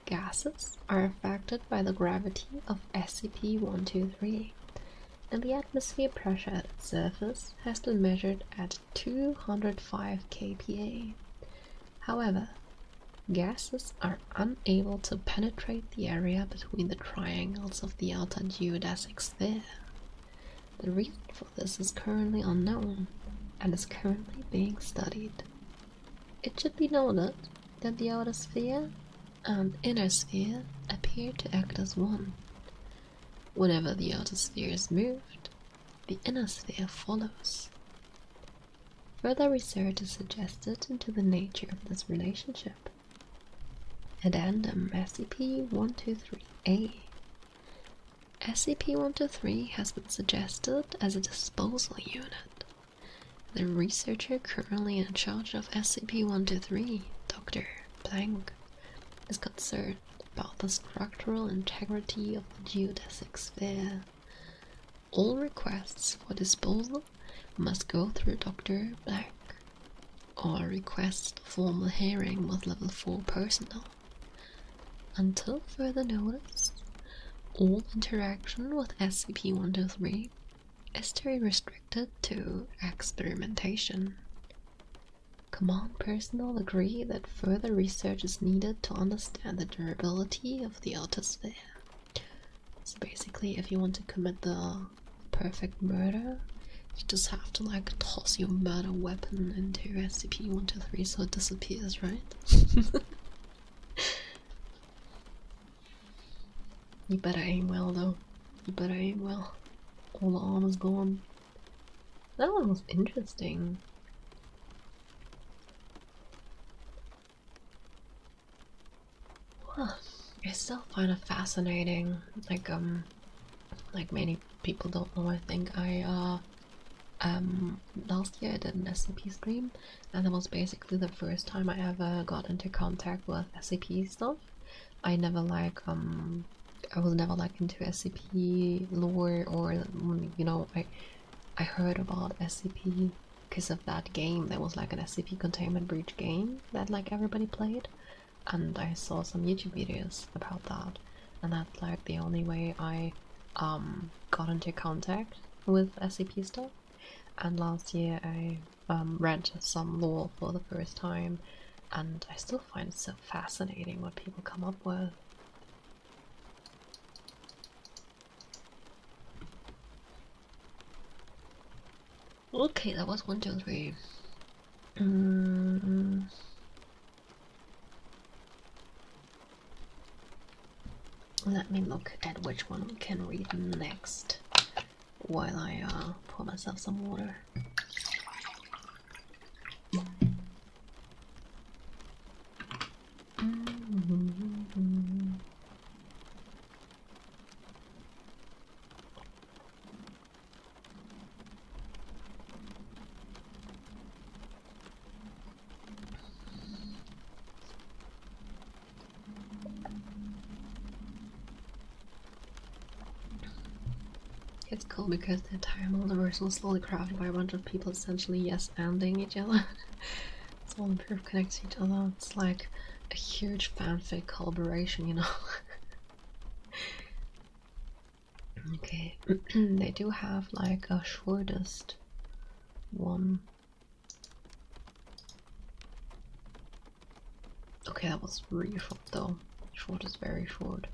Gases are affected by the gravity of SCP-123, and the atmosphere pressure at its surface has been measured at 205 kPa. However, Gases are unable to penetrate the area between the triangles of the outer geodesic sphere. The reason for this is currently unknown and is currently being studied. It should be noted that the outer sphere and inner sphere appear to act as one. Whenever the outer sphere is moved, the inner sphere follows. Further research is suggested into the nature of this relationship. Addendum SCP-123-A. SCP-123 has been suggested as a disposal unit. The researcher currently in charge of SCP-123, Dr. Blank, is concerned about the structural integrity of the geodesic sphere. All requests for disposal must go through Dr. Blank, or request a formal hearing with Level 4 personnel. Until further notice, all interaction with SCP-123 is to be restricted to experimentation. Command personnel agree that further research is needed to understand the durability of the outer sphere. So basically, if you want to commit the perfect murder, you just have to like toss your murder weapon into SCP-123 so it disappears, right? You better aim well though. You better aim well. All the armor's gone. That one was interesting. Huh. I still find it fascinating. Like many people don't know, I think last year I did an SCP stream, and that was basically the first time I ever got into contact with SCP stuff. I was never like into SCP lore, or you know, I heard about SCP because of that game. There was like an SCP containment breach game that like everybody played, and I saw some YouTube videos about that, and that's like the only way I got into contact with SCP stuff. And last year I read some lore for the first time, and I still find it so fascinating what people come up with. Okay, that was 1, 2, 3. Let me look at which one we can read next while I pour myself some water. It's cool because the entire multiverse was slowly crafted by a bunch of people essentially yes-anding each other. It's all improved connects to each other. It's like a huge fanfic collaboration, you know? Okay, they do have like a shortest one. Okay, that was really short though. Short is very short.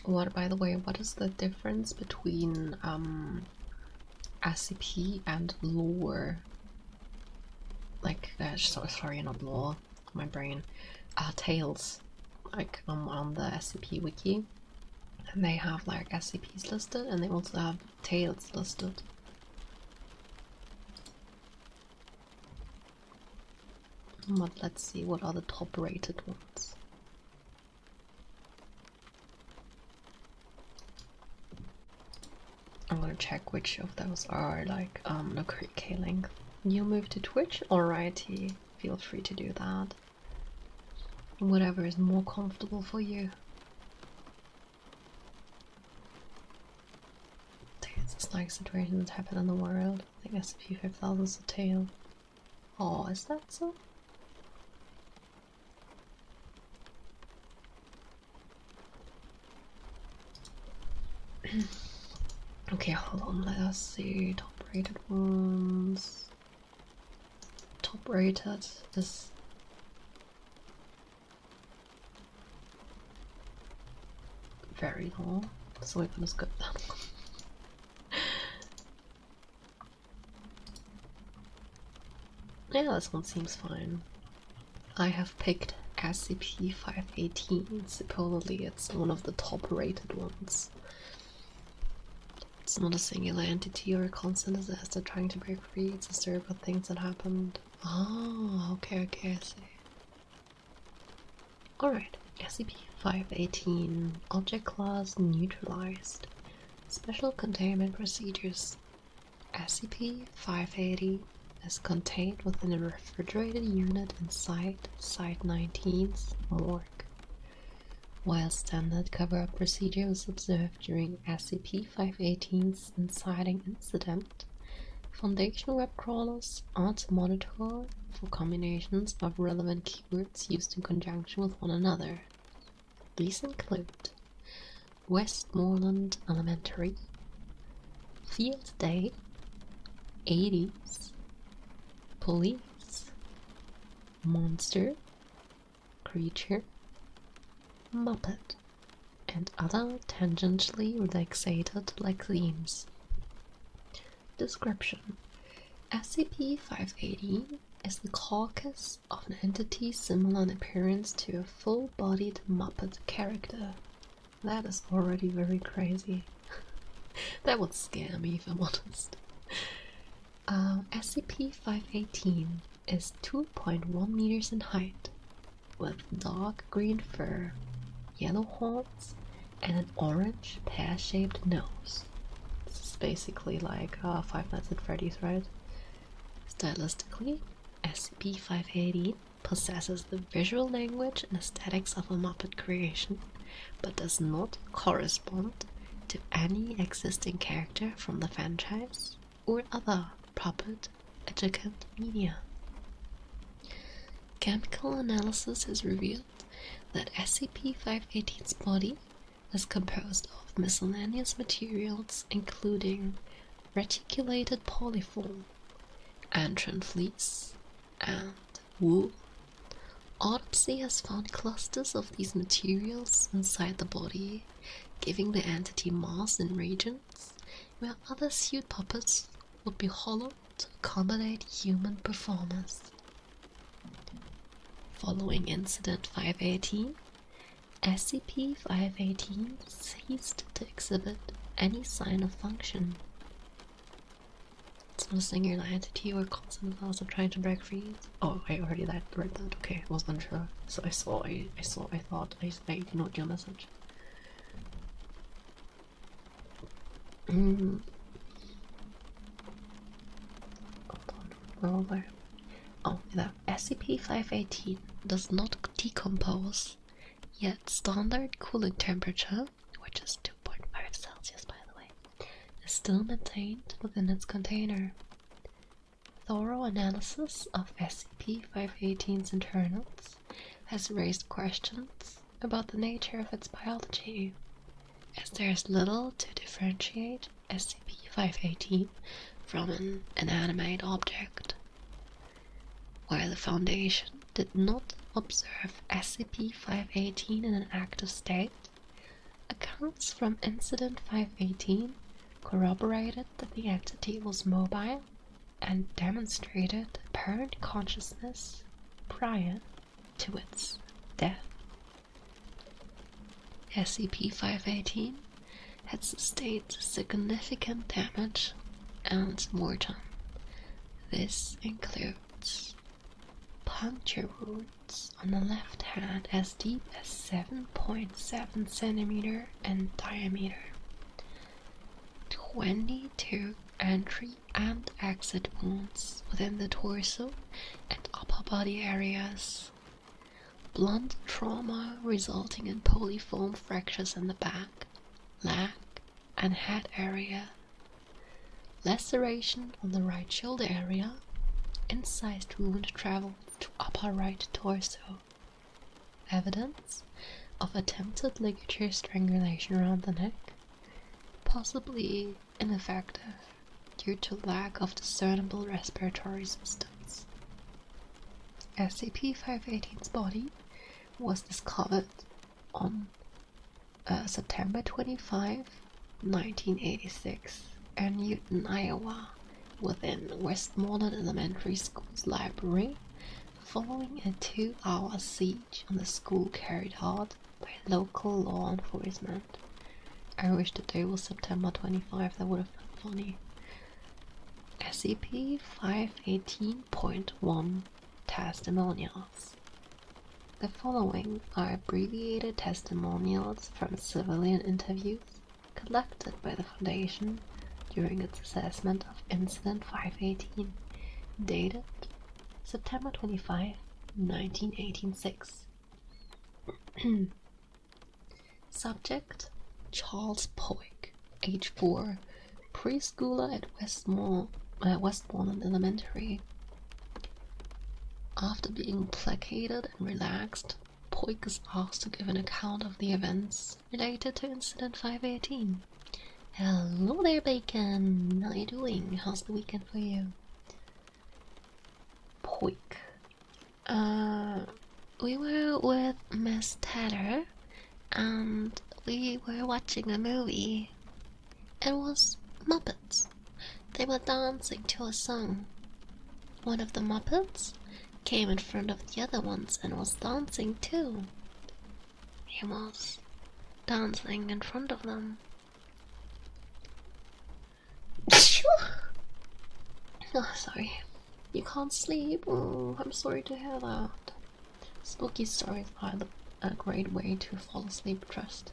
What, by the way, what is the difference between SCP and lore? Like, sorry, not lore, my brain. Tales, like on the SCP wiki, and they have like SCPs listed, and they also have tales listed. But let's see, what are the top rated ones? I'm gonna check which of those are like no K length. You move to Twitch? Alrighty, feel free to do that. Whatever is more comfortable for you. It's like situations that happen in the world. I think SCP-5000 is a tale. Oh, is that so? Okay, hold on, let us see. Top rated ones. Top rated is very low, so we're gonna skip that one. Yeah, this one seems fine. I have picked SCP-518. Supposedly it's one of the top rated ones. It's not a singular entity or a constant disaster trying to break free, it's a story about things that happened. Oh, okay, I see. Alright, SCP-518. Object class neutralized. Special containment procedures. SCP-580 is contained within a refrigerated unit inside Site 19's morgue. While standard cover-up procedure was observed during SCP-518's inciting incident, Foundation web crawlers are to monitor for combinations of relevant keywords used in conjunction with one another. These include Westmoreland Elementary, Field Day, 80s, Police, Monster, Creature, Muppet, and other tangentially related themes. Description: SCP-580 is the carcass of an entity similar in appearance to a full-bodied Muppet character. That is already very crazy. That would scare me if I'm honest. SCP-518 is 2.1 meters in height, with dark green fur, yellow horns, and an orange pear-shaped nose. This is basically like Five Nights at Freddy's, right? Stylistically, SCP-580 possesses the visual language and aesthetics of a Muppet creation, but does not correspond to any existing character from the franchise or other puppet adjacent media. Chemical analysis has revealed that SCP-518's body is composed of miscellaneous materials including reticulated polyfoam, antron fleece, and wool. Autopsy has found clusters of these materials inside the body, giving the entity mass in regions where other suit puppets would be hollowed to accommodate human performers. Following Incident 518, SCP-518 ceased to exhibit any sign of function. It's not a singular entity or constant cause of trying to break free. Oh, I already read that. Okay, I was unsure. So I thought I ignored your message. Hold on. Oh, yeah. SCP-518 does not decompose, yet standard cooling temperature, which is 2.5 Celsius by the way, is still maintained within its container. Thorough analysis of SCP-518's internals has raised questions about the nature of its biology, as there is little to differentiate SCP-518 from an inanimate object. While the Foundation did not observe SCP-518 in an active state, accounts from Incident 518 corroborated that the entity was mobile and demonstrated apparent consciousness prior to its death. SCP-518 had sustained significant damage and mortem. This includes puncture wounds on the left hand as deep as 7.7 cm in diameter, 22 entry and exit wounds within the torso and upper body areas, blunt trauma resulting in polyfoam fractures in the back, leg, and head area, laceration on the right shoulder area, incised wound traveled to upper right torso, evidence of attempted ligature strangulation around the neck, possibly ineffective due to lack of discernible respiratory systems. SCP-518's body was discovered on September 25, 1986 in Newton, Iowa, within Westmoreland Elementary School's library, following a 2-hour siege on the school carried out by local law enforcement. I wish the day was September 25, that would have been funny. SCP-518.1 Testimonials. The following are abbreviated testimonials from civilian interviews collected by the Foundation during its assessment of Incident 518, dated September 25, 1986. Subject: Charles Poig, age 4, preschooler at Westmoreland Elementary. After being placated and relaxed, Poig is asked to give an account of the events related to Incident 518. Hello there, Bacon! How are you doing? How's the weekend for you? Poig. We were with Miss Taylor, and we were watching a movie. It was Muppets. They were dancing to a song. One of the Muppets came in front of the other ones and was dancing too. He was dancing in front of them. Oh, sorry. You can't sleep? Oh, I'm sorry to hear that. Spooky stories are a great way to fall asleep, trust.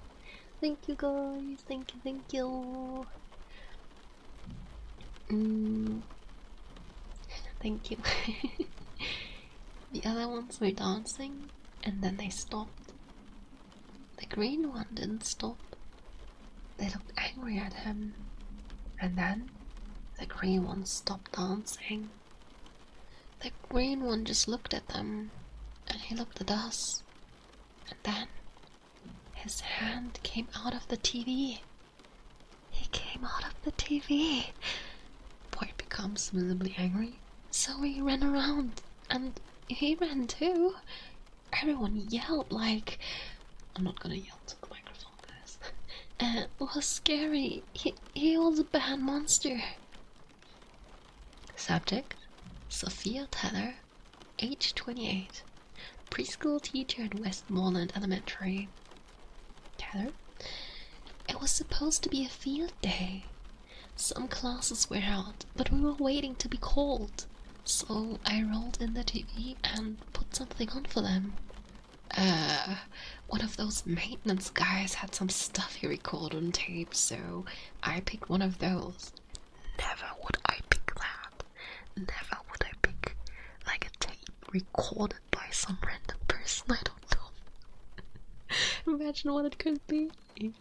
Thank you, guys. Thank you. Thank you. The other ones were dancing, and then they stopped. The green one didn't stop. They looked angry at him, and then the green one stopped dancing. The green one just looked at them, and he looked at us, and then his hand came out of the TV. He came out of the TV. Boy becomes visibly angry, so he ran around, and he ran too. Everyone yelled like... I'm not gonna yell to the microphone, guys. It was scary. He was a bad monster. Subject: Sophia Teller, age 28, preschool teacher at Westmoreland Elementary. Teller: it was supposed to be a field day. Some classes were out, but we were waiting to be called. So I rolled in the TV and put something on for them. One of those maintenance guys had some stuff he recorded on tape, so I picked one of those. Never would I pick that. Never would I pick, like, a tape recorded by some random person I don't know. Imagine what it could be.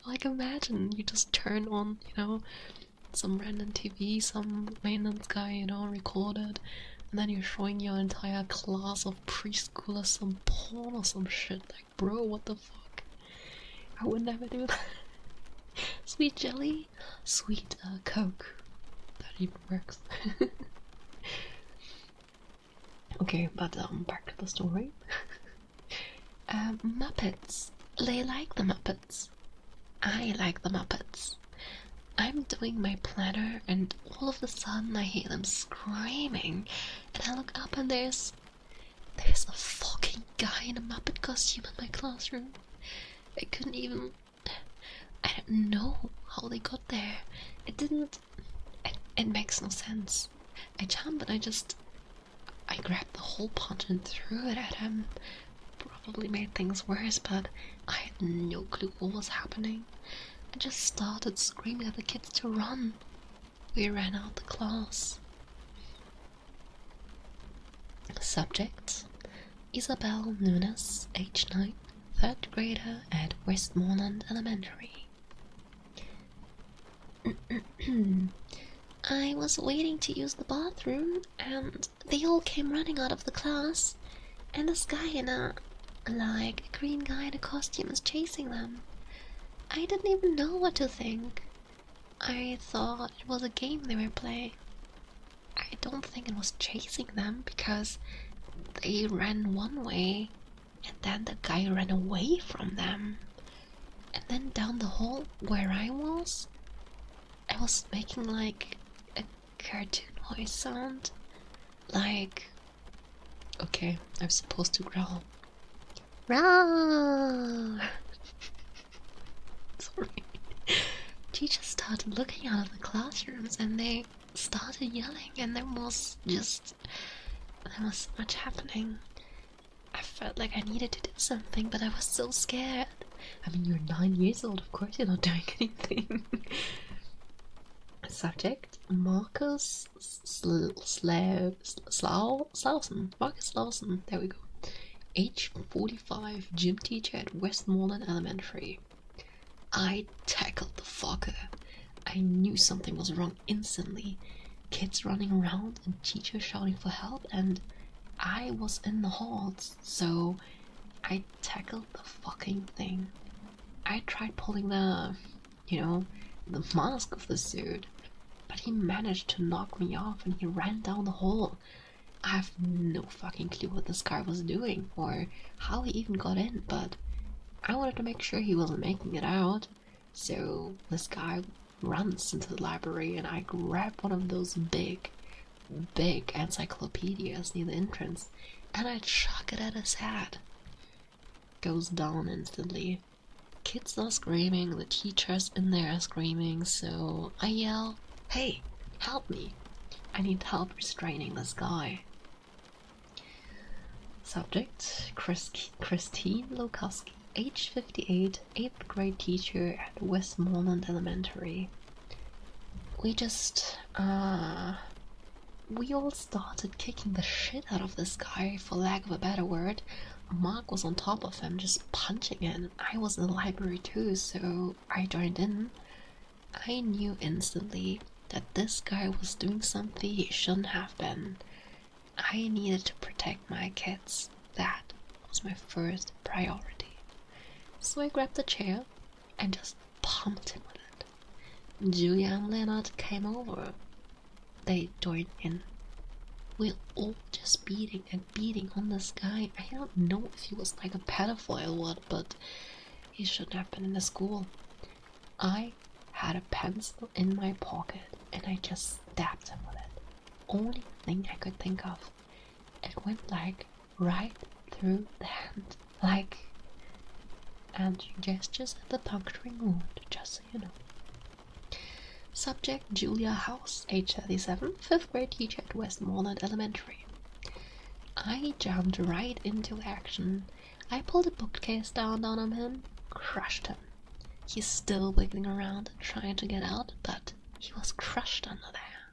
Like, imagine you just turn on, some random TV, some maintenance guy, recorded, and then you're showing your entire class of preschoolers some porn or some shit. Like, bro, what the fuck? I would never do that. Sweet jelly, sweet Coke. That even works. Okay, but back to the story. Muppets. They like the Muppets. I like the Muppets. I'm doing my planner, and all of a sudden I hear them screaming, and I look up and there's a fucking guy in a Muppet costume in my classroom. I don't know how they got there. It makes no sense. I jumped and I grabbed the hole punch and threw it at him. Probably made things worse, but I had no clue what was happening. I just started screaming at the kids to run. We ran out the class. Subject: Isabel Nunes, age 9, 3rd grader at Westmoreland Elementary. I was waiting to use the bathroom, and they all came running out of the class, and this guy in a green guy in a costume is chasing them. I didn't even know what to think. I thought it was a game they were playing. I don't think it was chasing them because they ran one way and then the guy ran away from them. And then down the hall where I was making like a cartoon voice sound. Like, okay, I'm supposed to growl. Roar! Sorry. Teachers started looking out of the classrooms and they started yelling, and there was so much happening. I felt like I needed to do something, but I was so scared. I mean, you're 9 years old, of course you're not doing anything. Subject: Marcus Slauson. Marcus Slauson, there we go. Age 45, gym teacher at Westmoreland Elementary. I tackled the fucker. I knew something was wrong instantly. Kids running around and teachers shouting for help, and I was in the halls, so I tackled the fucking thing. I tried pulling the mask off the suit, but he managed to knock me off and he ran down the hall. I have no fucking clue what this guy was doing or how he even got in, but I wanted to make sure he wasn't making it out. So this guy runs into the library and I grab one of those big encyclopedias near the entrance and I chuck it at his head. Goes down instantly. Kids are screaming, the teachers in there are screaming, so I yell, "Hey, help me. I need help restraining this guy." Subject: Christine Lokowski, age 58, 8th grade teacher at Westmoreland Elementary. We all started kicking the shit out of this guy, for lack of a better word. Mark was on top of him, just punching him. I was in the library too, so I joined in. I knew instantly that this guy was doing something he shouldn't have been. I needed to protect my kids. That was my first priority. So I grabbed a chair and just pumped him with it. Julia and Leonard came over. They joined in. We're all just beating on this guy. I don't know if he was like a pedophile or what, but he shouldn't have been in the school. I had a pencil in my pocket and I just stabbed him with it. Only thing I could think of. It went like right through the hand, like, and gestures at the puncturing wound, just so you know. Subject: Julia House, age 37, 5th grade teacher at Westmoreland Elementary. I jumped right into action. I pulled a bookcase down on him, crushed him. He's still wiggling around, trying to get out, but he was crushed under there.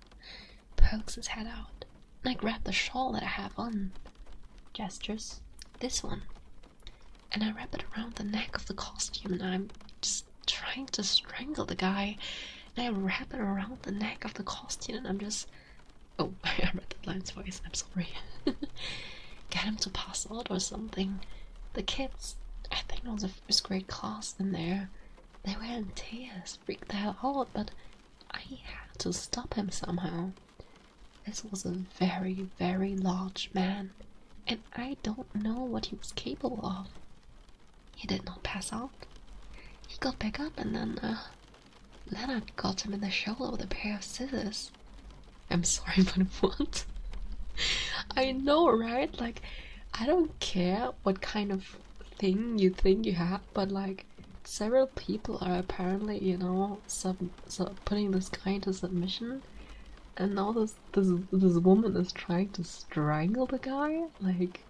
Pokes his head out. I grab the shawl that I have on. Gestures. This one. And I wrap it around the neck of the costume and I'm just trying to strangle the guy. And I wrap it around the neck of the costume and I'm just... Oh, I read the line's voice, I'm sorry. Get him to pass out or something. The kids, I think it was a first grade class in there, they were in tears, freaked the hell out, but I had to stop him somehow. This was a very, very large man, and I don't know what he was capable of. He did not pass out. He got back up and then, Leonard got him in the shoulder with a pair of scissors. I'm sorry, but what? I know, right? Like, I don't care what kind of thing you think you have, but like, several people are apparently, you know, putting this guy into submission, and now this woman is trying to strangle the guy. Like,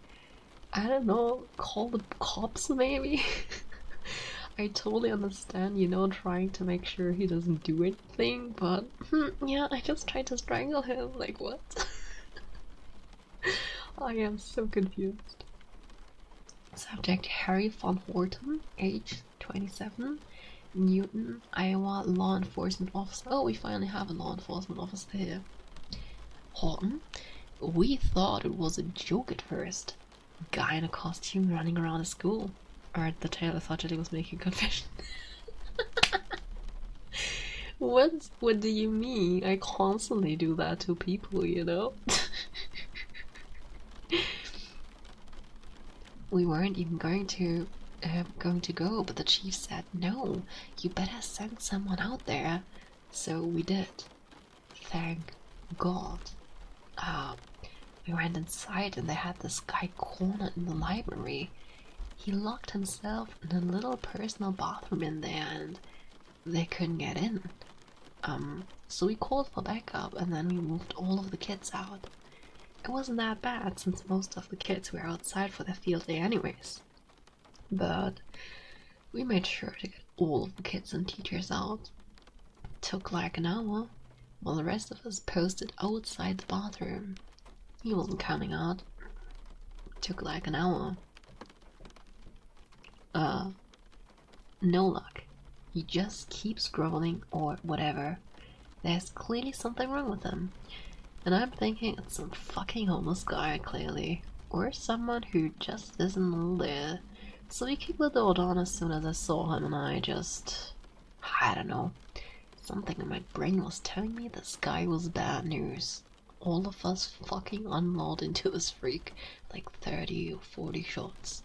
I don't know, call the cops maybe. I totally understand, you know, trying to make sure he doesn't do anything, but yeah, I just tried to strangle him. Like, what? I am so confused. Subject: Harry von Horton, age 27, Newton, Iowa, law enforcement officer. Oh, we finally have a law enforcement officer here. Horton, we thought it was a joke at first. Guy in a costume running around the school. Or the tailor thought that he was making a confession. What do you mean? I constantly do that to people, you know? We weren't even going to go, but the chief said, no, you better send someone out there. So we did. Thank God. We went inside and they had this guy cornered in the library. He locked himself in a little personal bathroom in there and they couldn't get in. So we called for backup and then we moved all of the kids out. It wasn't that bad since most of the kids were outside for their field day anyways. But we made sure to get all of the kids and teachers out. It took like an hour, while the rest of us posted outside the bathroom. He wasn't coming out. It took like an hour. No luck. He just keeps scrolling or whatever. There's clearly something wrong with him. And I'm thinking it's some fucking homeless guy, clearly. Or someone who just isn't there. So we kicked the door down as soon as I saw him and I don't know. Something in my brain was telling me this guy was bad news. All of us fucking unload into this freak like 30 or 40 shots.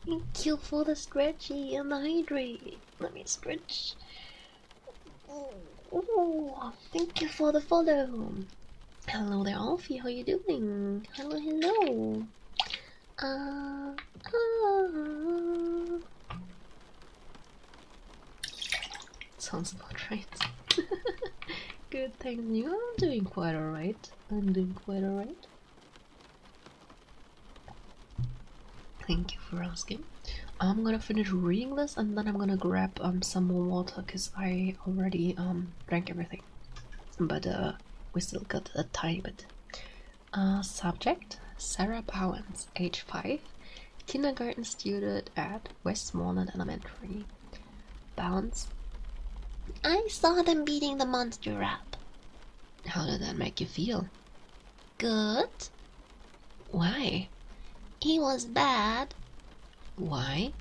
Thank you for the stretchy and the hydrate. Let me stretch. Oh, thank you for the follow. Hello there, Alfie. How you doing? Hello. Sounds about right. Good, thanks. You. I'm doing quite alright. Thank you for asking. I'm gonna finish reading this and then I'm gonna grab some more water because I already drank everything. But we still got a tiny bit. Subject: Sarah Bowens, age 5, kindergarten student at Westmoreland Elementary. Bowens: I saw them beating the monster up. How did that make you feel? Good. Why? He was bad. Why?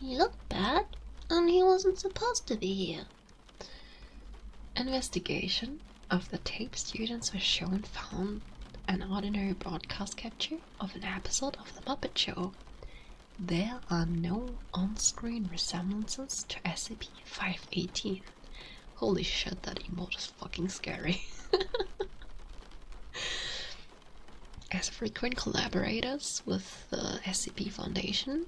He looked bad, and he wasn't supposed to be here. Investigation of the tape students was shown found an ordinary broadcast capture of an episode of The Muppet Show. There are no on-screen resemblances to SCP-518. Holy shit, that emote is fucking scary. As frequent collaborators with the SCP Foundation,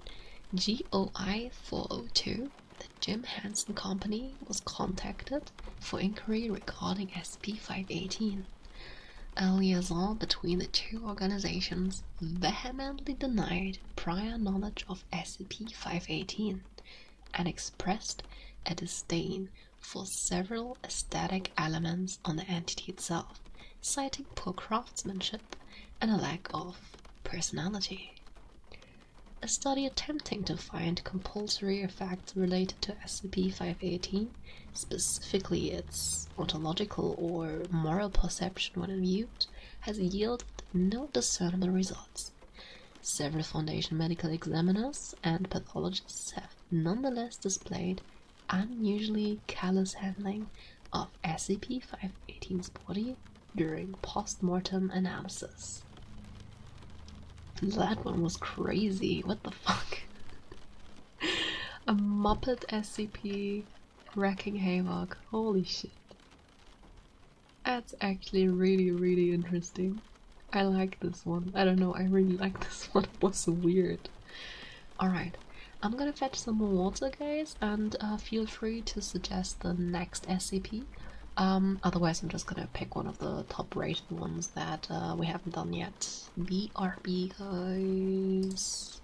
GOI 402, the Jim Henson Company, was contacted for inquiry regarding SCP-518. A liaison between the two organizations vehemently denied prior knowledge of SCP-518 and expressed a disdain for several aesthetic elements on the entity itself, citing poor craftsmanship and a lack of personality. A study attempting to find compulsory effects related to SCP-518, specifically its ontological or moral perception when viewed, has yielded no discernible results. Several Foundation medical examiners and pathologists have nonetheless displayed unusually callous handling of SCP-518's body during post-mortem analysis. That one was crazy. What the fuck? A Muppet SCP wrecking havoc. Holy shit. That's actually really interesting. I like this one. I don't know, I really like this one. It was so weird. Alright, I'm gonna fetch some more water, guys, and feel free to suggest the next SCP. Otherwise I'm just gonna pick one of the top rated ones that we haven't done yet. BRB, guys.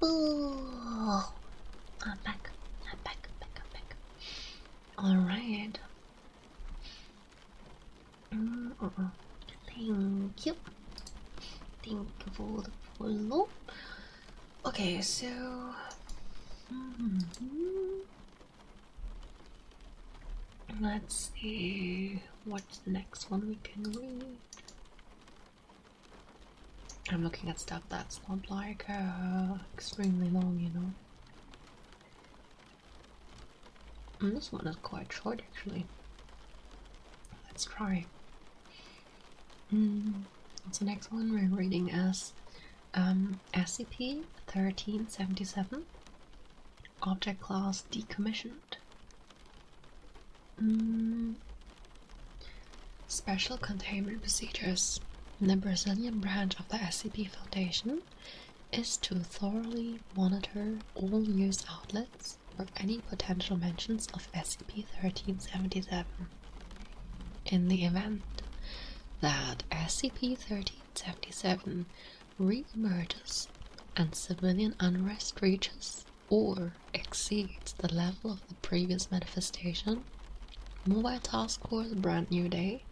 Oh, I'm back. I'm back. I'm back. Alright. Thank you. Thank you for the follow. Okay, so. Let's see. What's the next one we can read? I'm looking at stuff that's not like extremely long, you know. And this one is quite short actually. Let's try. What's the next one we're reading as SCP 1377, object class decommissioned. Special containment procedures. The Brazilian branch of the SCP Foundation is to thoroughly monitor all news outlets for any potential mentions of SCP-1377. In the event that SCP-1377 re-emerges and civilian unrest reaches or exceeds the level of the previous manifestation, Mobile Task Force Brand New Day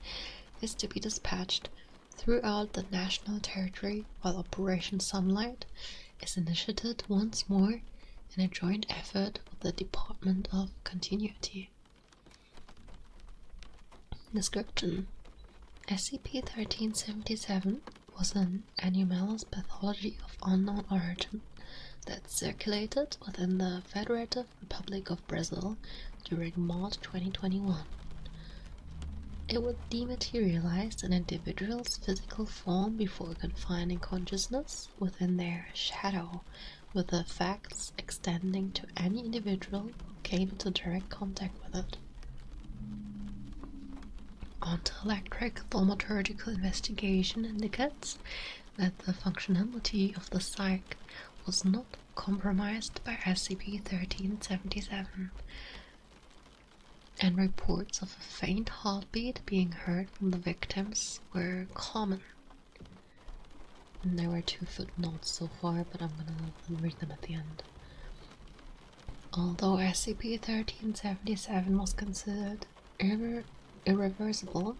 is to be dispatched throughout the national territory, while Operation Sunlight is initiated once more in a joint effort with the Department of Continuity. Description: SCP-1377 was an anomalous pathology of unknown origin that circulated within the Federative Republic of Brazil during March 2021. It would dematerialize an individual's physical form before confining consciousness within their shadow, with the effects extending to any individual who came into direct contact with it. Ontoelectric thaumaturgical investigation indicates that the functionality of the psyche was not compromised by SCP-1377, and reports of a faint heartbeat being heard from the victims were common. And there were 2 footnotes so far, but I'm gonna read them at the end. Although SCP-1377 was considered irreversible,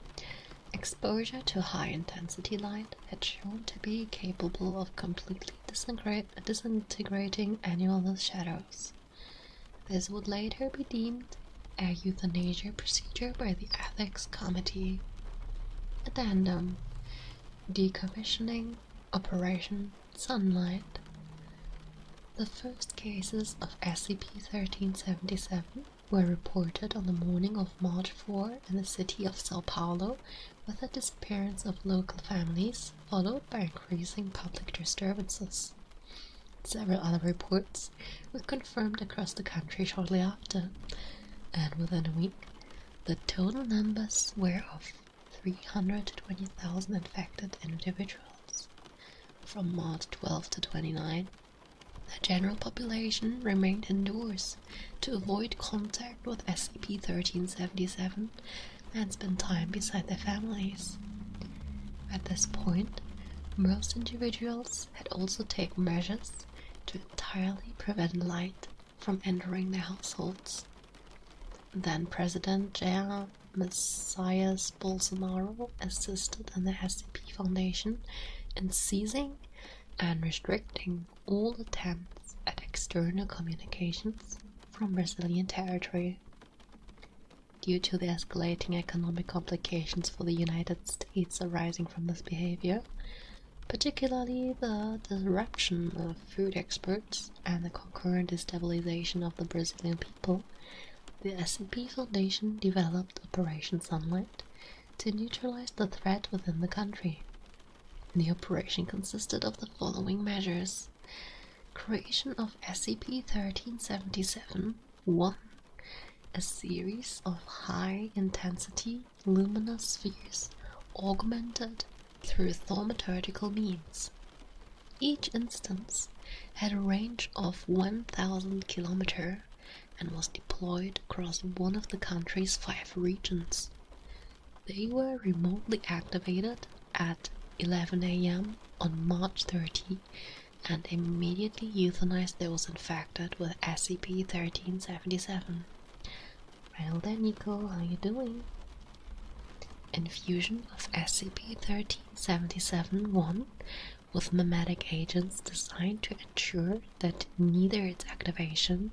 exposure to high-intensity light had shown to be capable of completely disintegrating anomalous shadows. This would later be deemed a euthanasia procedure by the Ethics Committee. Addendum: Decommissioning Operation Sunlight. The first cases of SCP-1377 were reported on the morning of March 4 in the city of Sao Paulo, with the disappearance of local families, followed by increasing public disturbances. Several other reports were confirmed across the country shortly after, and within a week, the total numbers were of 320,000 infected individuals. From March 12 to 29, the general population remained indoors to avoid contact with SCP-1377 and spend time beside their families. At this point, most individuals had also taken measures to entirely prevent light from entering their households. Then President Jair Messias Bolsonaro assisted in the SCP Foundation in seizing and restricting all attempts at external communications from Brazilian territory. Due to the escalating economic complications for the United States arising from this behavior, particularly the disruption of food exports and the concurrent destabilization of the Brazilian people, the SCP Foundation developed Operation Sunlight to neutralize the threat within the country. The operation consisted of the following measures: creation of SCP-1377-1, a series of high-intensity luminous spheres augmented through thaumaturgical means. Each instance had a range of 1,000 km and was deployed across one of the country's 5 regions. They were remotely activated at 11 AM on March 30 and immediately euthanized those infected with SCP-1377. Well there, Nico, how you doing? Infusion of SCP-1377-1 with mimetic agents designed to ensure that neither its activation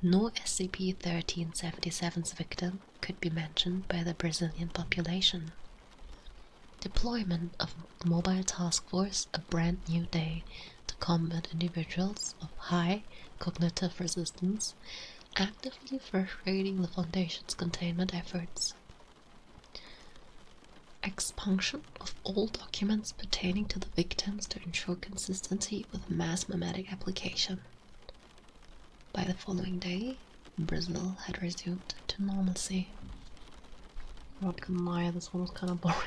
nor SCP-1377's victim could be mentioned by the Brazilian population. Deployment of Mobile Task Force A Brand New Day to combat individuals of high cognitive resistance, actively frustrating the Foundation's containment efforts. Expunction of all documents pertaining to the victims to ensure consistency with mass mimetic application. By the following day, Brazil had resumed to normalcy. I'm not gonna lie, this one was kind of boring.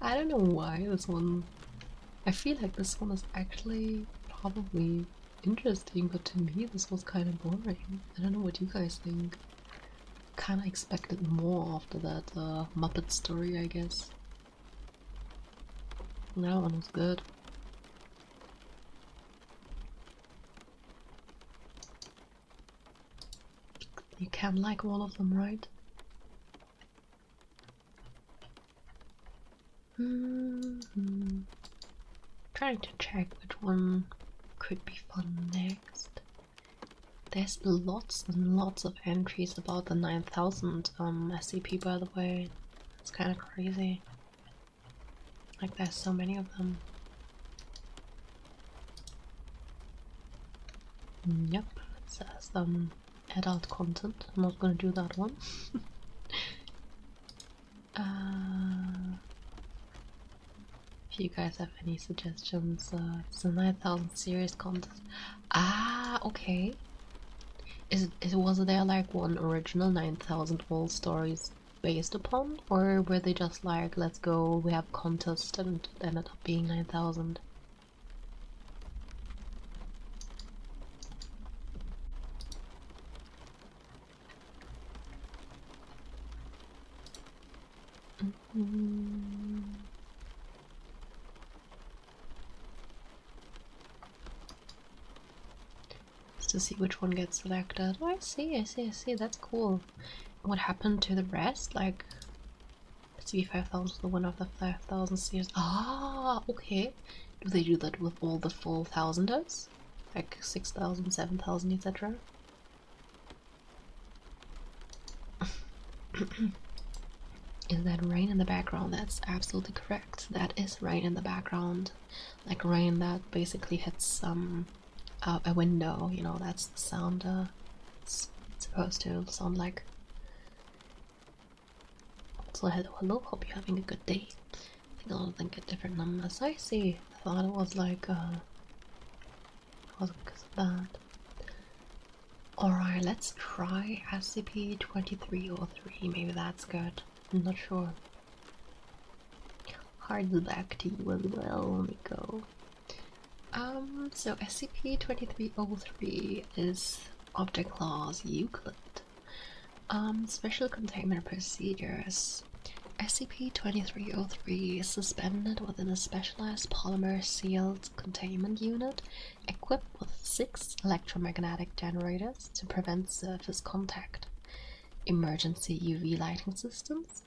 I don't know why this one. I feel like this one is actually probably interesting, but to me this was kind of boring. I don't know what you guys think. Kind of expected more after that Muppet story, I guess. That one was good. You can like all of them, right? Trying to check which one could be fun next. There's lots and lots of entries about the 9000 SCP, by the way. It's kind of crazy. Like, there's so many of them. Yep, it says adult content. I'm not gonna do that one. If you guys have any suggestions, it's a 9000 series contest. Ah, okay. Was there like one original 9000 old stories based upon, or were they just like, let's go, we have contest, and it ended up being 9000? To see which one gets selected. Oh, I see, that's cool. What happened to the rest? Like, SCP-5000 was the winner of the 5000 series. Ah, okay. Do they do that with all the full thousanders? Like 6000, 7000, etc.? Is that rain in the background? That's absolutely correct. That is rain in the background. Like rain that basically hits a window, you know, that's the sound it's supposed to sound like. So hello, hope you're having a good day. I think I'll think at different numbers. I see. I thought it was like it wasn't because of that. Alright, let's try SCP-2303. Maybe that's good. I'm not sure. Hard back to you as well, Nico. So SCP-2303 is Object Class Euclid. Special Containment Procedures. SCP-2303 is suspended within a specialized polymer-sealed containment unit equipped with 6 electromagnetic generators to prevent surface contact. Emergency UV lighting systems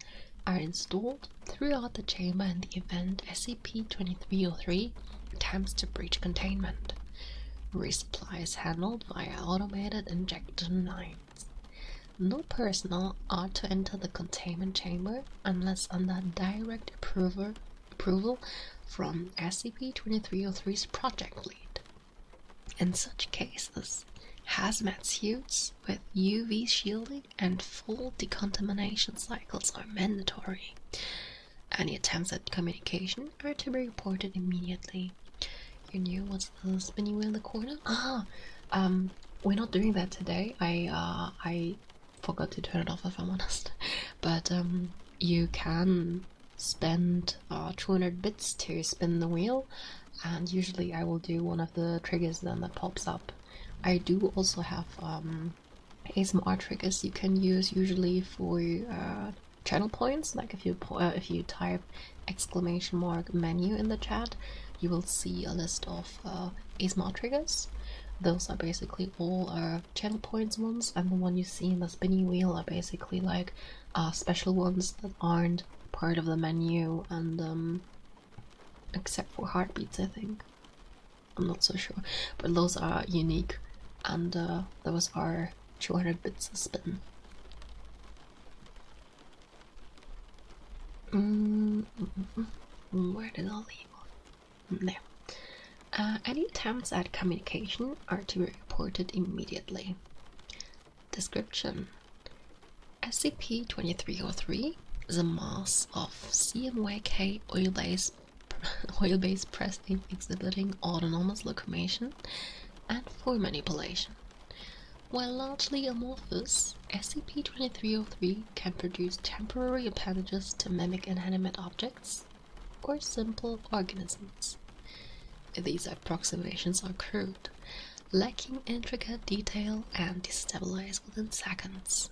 are installed throughout the chamber in the event SCP-2303 attempts to breach containment. Resupply is handled via automated injection lines. No personnel are to enter the containment chamber unless under direct approval from SCP-2303's project lead. In such cases, hazmat suits with UV shielding and full decontamination cycles are mandatory. Any attempts at communication are to be reported immediately. You knew what's the spinny wheel in the corner? We're not doing that today. I forgot to turn it off, if I'm honest. But you can spend 200 bits to spin the wheel, and usually I will do one of the triggers then that pops up. I do also have ASMR triggers you can use usually for channel points. Like if you type !menu in the chat, you will see a list of ASMR triggers. Those are basically all channel points ones, and the one you see in the spinning wheel are basically like special ones that aren't part of the menu, and except for heartbeats, I think. I'm not so sure, but those are unique, and those are 200 bits a spin. Where did I leave? There. Any attempts at communication are to be reported immediately. Description: SCP-2303 is a mass of CMYK oil-based pressing exhibiting autonomous locomotion and form manipulation. While largely amorphous, SCP-2303 can produce temporary appendages to mimic inanimate objects or simple organisms. These approximations are crude, lacking intricate detail, and destabilize within seconds.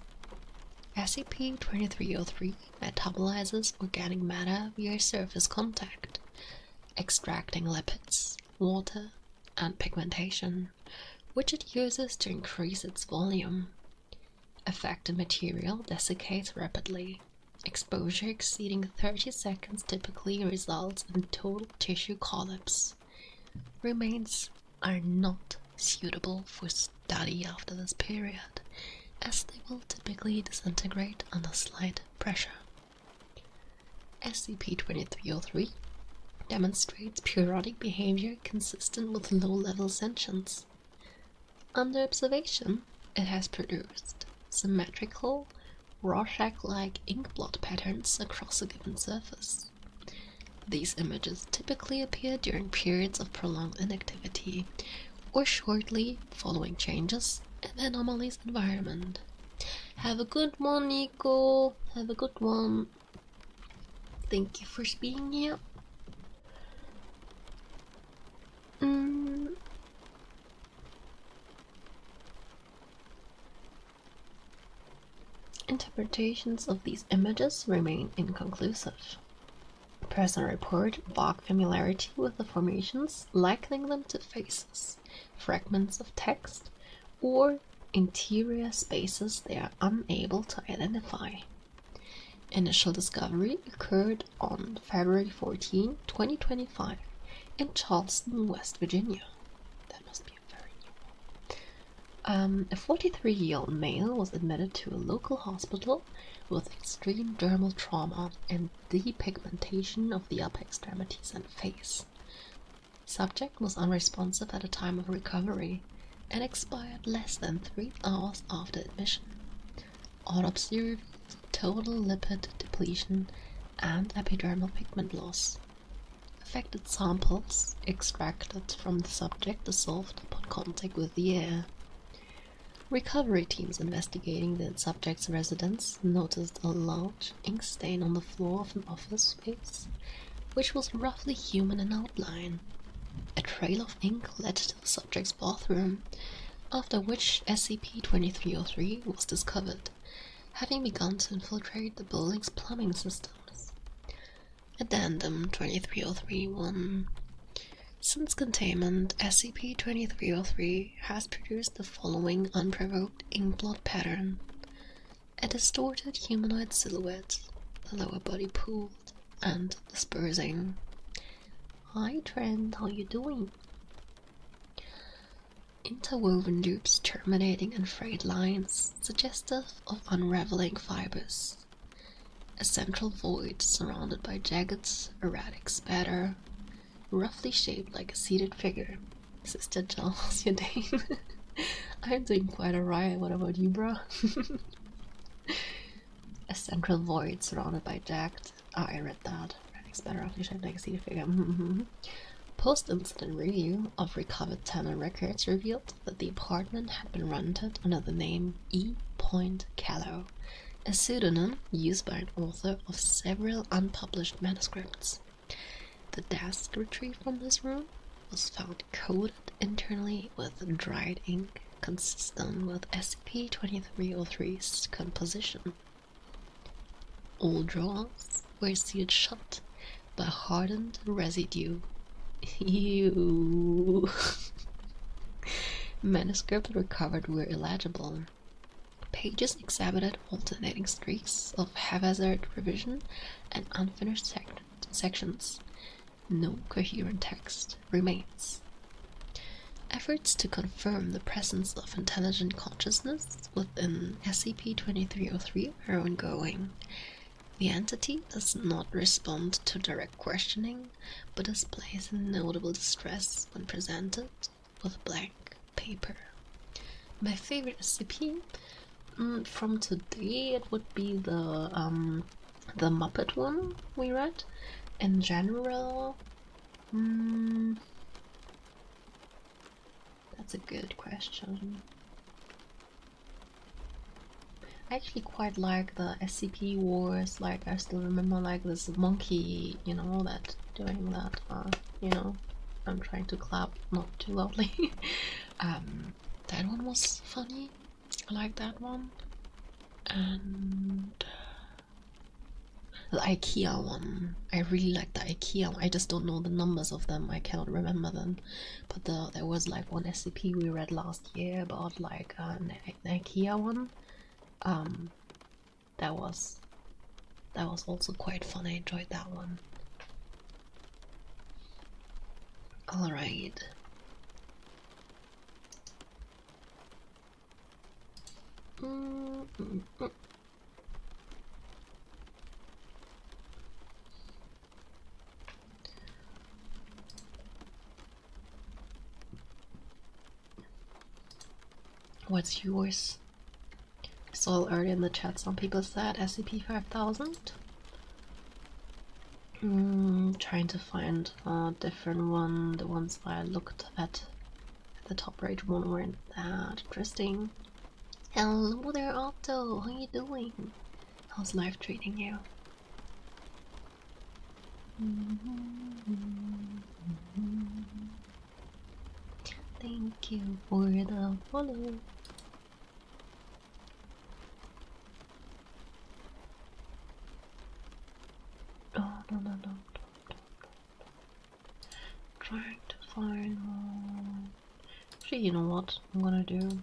SCP-2303 metabolizes organic matter via surface contact, extracting lipids, water, and pigmentation, which it uses to increase its volume. Affected material desiccates rapidly. Exposure exceeding 30 seconds typically results in total tissue collapse. Remains are not suitable for study after this period, as they will typically disintegrate under slight pressure. SCP-2303 demonstrates periodic behavior consistent with low-level sentience. Under observation, it has produced symmetrical, Rorschach-like inkblot patterns across a given surface. These images typically appear during periods of prolonged inactivity or shortly following changes in the anomaly's environment. Have a good one, Nico. Have a good one. Thank you for being here. Interpretations of these images remain inconclusive. Person report vague familiarity with the formations, likening them to faces, fragments of text, or interior spaces they are unable to identify. Initial discovery occurred on February 14, 2025 in Charleston, West Virginia. That must be a very new one. A 43-year-old male was admitted to a local hospital with extreme dermal trauma and depigmentation of the upper extremities and face. Subject was unresponsive at the time of recovery and expired less than 3 hours after admission. Autopsy revealed total lipid depletion and epidermal pigment loss. Affected samples extracted from the subject dissolved upon contact with the air. Recovery teams investigating the subject's residence noticed a large ink stain on the floor of an office space, which was roughly human in outline. A trail of ink led to the subject's bathroom, after which SCP-2303 was discovered, having begun to infiltrate the building's plumbing systems. Addendum 2303-1. Since containment, SCP-2303 has produced the following unprovoked inkblot pattern: a distorted humanoid silhouette, the lower body pooled and dispersing. Hi Trent, how you doing? Interwoven loops terminating in frayed lines, suggestive of unraveling fibers. A central void surrounded by jagged, erratic spatter, roughly shaped like a seated figure. Sister Jill, how's your day? I'm doing quite alright, what about you, bro? A central void surrounded by jagged... I read that. Erratic spatter, roughly shaped like a seated figure. Post-incident review of recovered tenant records revealed that the apartment had been rented under the name E. Callow, a pseudonym used by an author of several unpublished manuscripts. The desk retrieved from this room was found coated internally with dried ink consistent with SCP-2303's composition. All drawers were sealed shut by hardened residue. Ew. Manuscript recovered were illegible. Pages exhibited alternating streaks of haphazard revision and unfinished sections. No coherent text remains. Efforts to confirm the presence of intelligent consciousness within SCP-2303 are ongoing. The entity does not respond to direct questioning, but displays notable distress when presented with blank paper. My favorite SCP from today, it would be the Muppet one we read. In general, that's a good question. I actually quite like the SCP wars. Like, I still remember like this monkey, you know, that doing that. You know, I'm trying to clap not too loudly. That one was funny. I like that one. And the IKEA one, I really like the IKEA one. I just don't know the numbers of them, I cannot remember them. But there was like one SCP we read last year about like an IKEA one. That was also quite fun. I enjoyed that one. Alright. What's yours? I saw earlier in the chat some people said SCP-5000. Trying to find a different one. The ones I looked at the top right one weren't that interesting. Hello there, Otto. How you doing? How's life treating you? Thank you for the follow. Oh, no. Trying to find one. Actually, you know what I'm gonna do?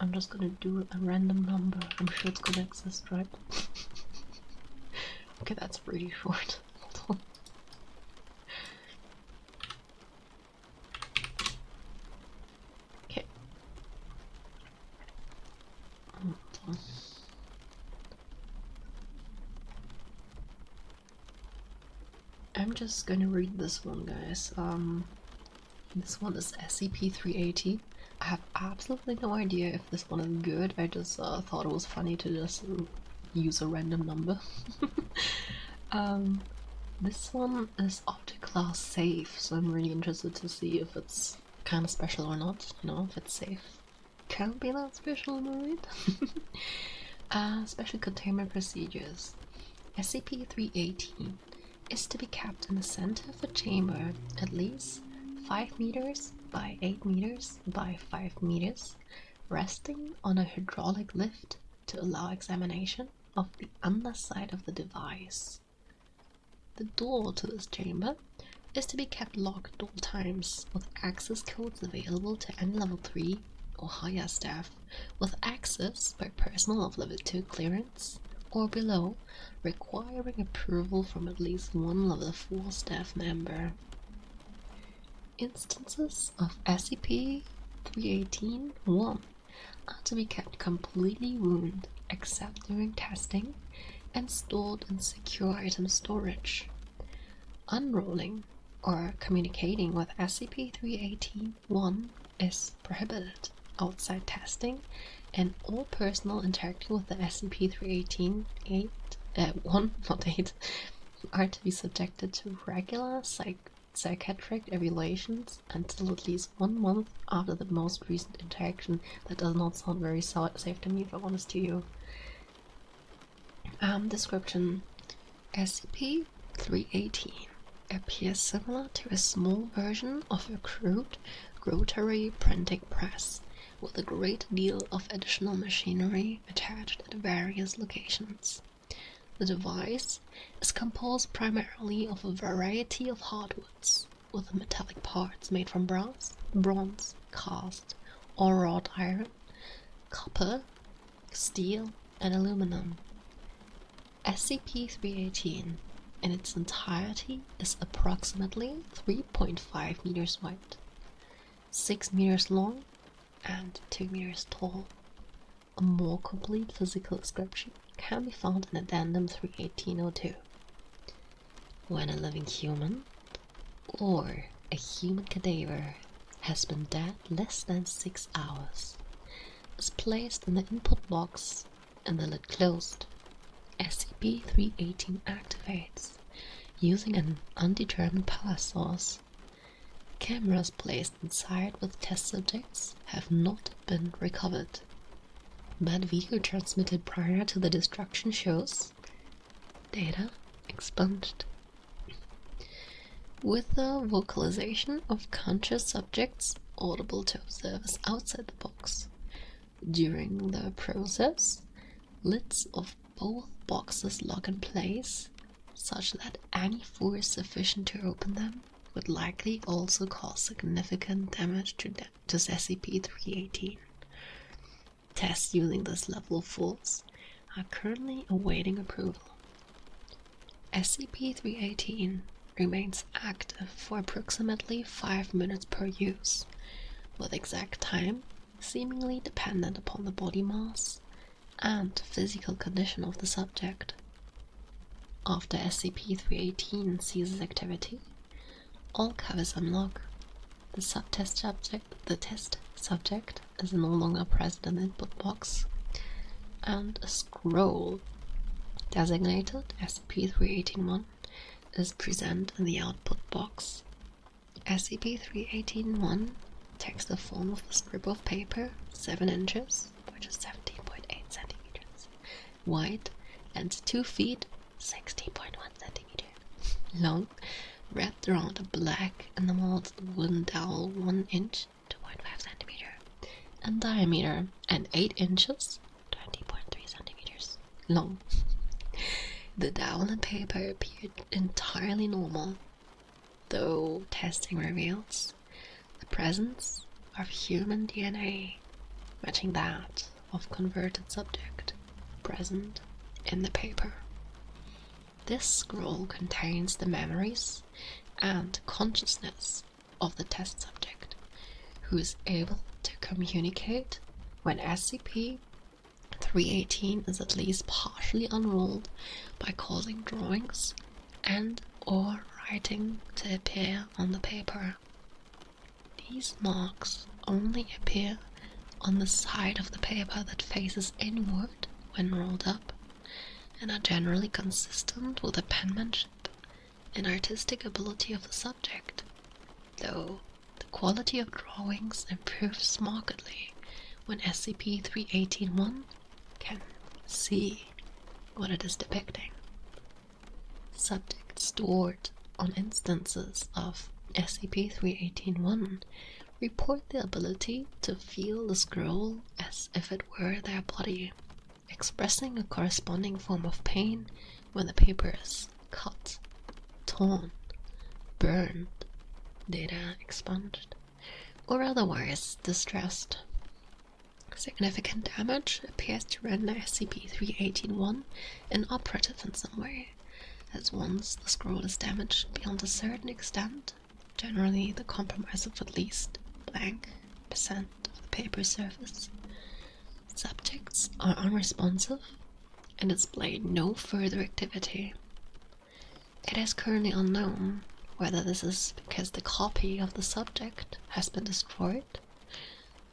I'm just gonna do a random number. I'm sure it's gonna exist, right? Okay, that's really short. Hold on. Okay. Hold on. I'm just gonna read this one, guys. This one is SCP-380. I have absolutely no idea if this one is good. I just thought it was funny to just use a random number. This one is object class safe, so I'm really interested to see if it's kind of special or not. You know, if it's safe. Can't be that special, right? Special containment procedures. SCP-318 is to be kept in the center of a chamber at least 5 meters by 8 meters by 5 meters, resting on a hydraulic lift to allow examination of the underside of the device. The door to this chamber is to be kept locked at all times, with access codes available to N-Level 3 or higher staff, with access by personnel of Level 2 clearance or below, requiring approval from at least one Level 4 staff member. Instances of SCP-318-1 are to be kept completely ruined except during testing and stored in secure item storage. Unrolling or communicating with SCP-318-1 is prohibited outside testing, and all personnel interacting with the SCP-318-1 are to be subjected to regular psychiatric evaluations until at least 1 month after the most recent interaction. That does not sound very safe to me, if I'm honest to you. Description: SCP-318 appears similar to a small version of a crude rotary printing press, with a great deal of additional machinery attached at various locations. The device is composed primarily of a variety of hardwoods, with metallic parts made from brass, bronze, cast, or wrought iron, copper, steel, and aluminum. SCP-318 in its entirety is approximately 3.5 meters wide, 6 meters long, and 2 meters tall. A more complete physical description can be found in Addendum 31802. When a living human, or a human cadaver, has been dead less than 6 hours, is placed in the input box and the lid closed, SCP-318 activates using an undetermined power source. Cameras placed inside with test subjects have not been recovered, but video transmitted prior to the destruction shows data expunged. With the vocalization of conscious subjects audible to observers outside the box. During the process, lids of both boxes lock in place, such that any force sufficient to open them would likely also cause significant damage to SCP-318. Tests using this level of force are currently awaiting approval. SCP-318 remains active for approximately 5 minutes per use, with exact time seemingly dependent upon the body mass and physical condition of the subject. After SCP-318 ceases activity, all covers unlock. The test subject is no longer present in the input box, and a scroll designated SCP-318-1 is present in the output box. SCP-318-1 takes the form of a strip of paper 7 inches, which is 17.8 centimeters, wide, and 2 feet, 16.1 centimeters, long, wrapped around a black enameled wooden dowel 1 inch, 2.5 centimeter, in diameter, and 8 inches, 20.3 centimeters, long. The dowel and paper appeared entirely normal, though testing reveals the presence of human DNA matching that of converted subject present in the paper. This scroll contains the memories and consciousness of the test subject, who is able to communicate when SCP-318 is at least partially unrolled by causing drawings and or writing to appear on the paper. These marks only appear on the side of the paper that faces inward when rolled up, and are generally consistent with the penmanship and artistic ability of the subject, though the quality of drawings improves markedly when SCP-318-1 can see what it is depicting. Subjects stored on instances of SCP-318-1 report the ability to feel the scroll as if it were their body, expressing a corresponding form of pain when the paper is cut, torn, burned, data expunged, or otherwise distressed. Significant damage appears to render SCP-318-1 inoperative in some way, as once the scroll is damaged beyond a certain extent, generally the compromise of at least blank percent of the paper surface, subjects are unresponsive and display no further activity. It is currently unknown whether this is because the copy of the subject has been destroyed,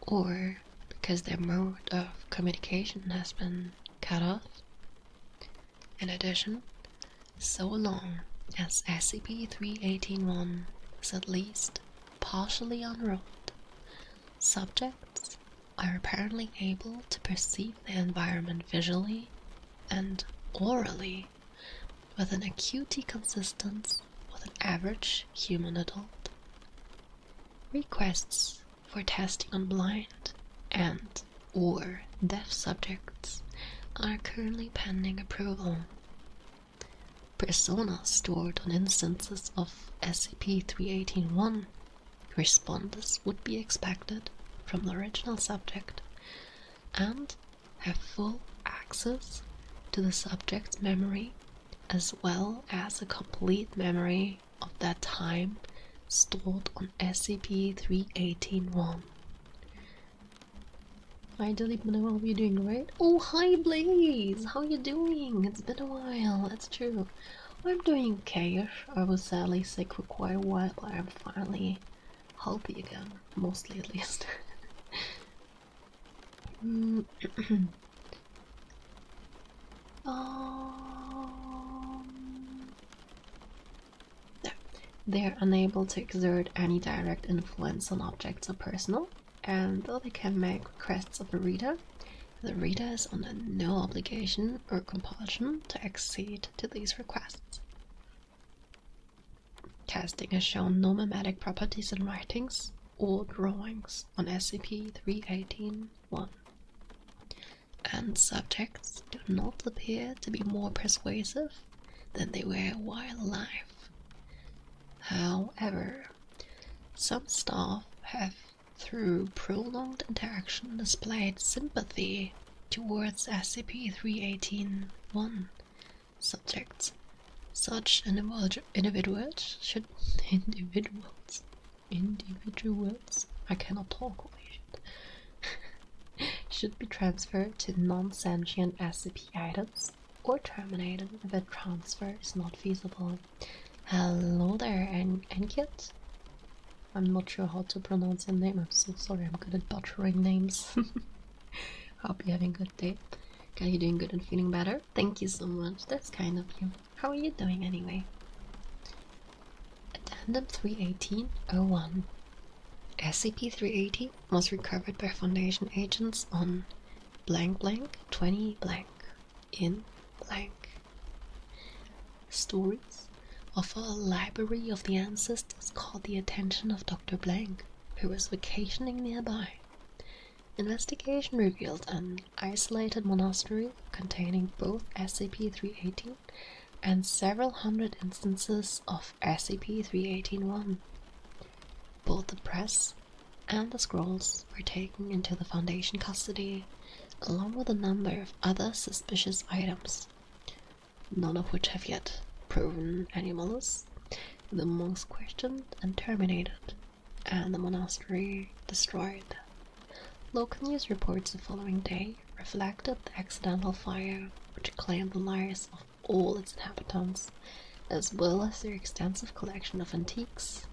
or because their mode of communication has been cut off. In addition, so long as SCP-318-1 is at least partially unrolled, subjects are apparently able to perceive the environment visually and orally with an acuity consistent with an average human adult. Requests for testing on blind and or deaf subjects are currently pending approval. Personas stored on instances of SCP-318-1 respond as would be expected from the original subject and have full access to the subject's memory as well as a complete memory of that time stored on SCP-318-1. Hi Delipman, I hope you're doing great. Oh, hi Blaze! How you doing? It's been a while, that's true. I'm doing okay-ish. I was sadly sick for quite a while, but I'm finally healthy again. Mostly, at least. They're unable to exert any direct influence on objects or personnel, and though they can make requests of the reader is under no obligation or compulsion to accede to these requests. Casting has shown no mimetic properties in writings or drawings on SCP-318-1, and subjects do not appear to be more persuasive than they were while alive. However, some staff have, through prolonged interaction, displayed sympathy towards SCP-318-1 subjects. Such individuals, I cannot talk, should be transferred to non-sentient SCP items or terminated if a transfer is not feasible. Hello there, Enkit. I'm not sure how to pronounce your name. I'm so sorry, I'm good at butchering names. Hope you're having a good day. Are you doing good and feeling better? Thank you so much, that's kind of you. How are you doing anyway? Addendum 318-01. SCP-380 was recovered by Foundation agents on blank blank 20 blank in blank. Stories of a library of the ancestors caught the attention of Dr. Blank, who was vacationing nearby. Investigation revealed an isolated monastery containing both SCP-318 and several hundred instances of SCP-318-1. Both the press and the scrolls were taken into the Foundation custody, along with a number of other suspicious items, none of which have yet proven any malice. The monks questioned and terminated, and the monastery destroyed. Local news reports the following day reflected the accidental fire, which claimed the lives of all its inhabitants, as well as their extensive collection of antiques.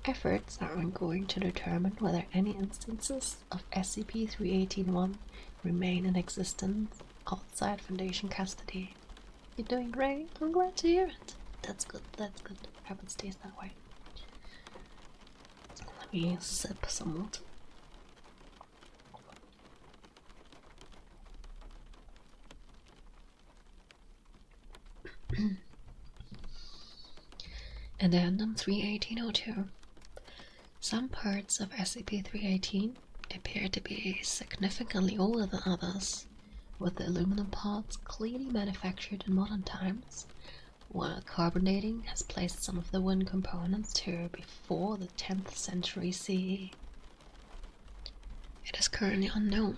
Efforts are ongoing to determine whether any instances of SCP-318-1 remain in existence outside Foundation custody. You're doing great. I'm glad to hear it. That's good, that's good. I hope it stays that way. Let me sip some water. Addendum 318-02. Some parts of SCP-318 appear to be significantly older than others, with the aluminum parts clearly manufactured in modern times, while carbon dating has placed some of the wind components to before the 10th century CE. It is currently unknown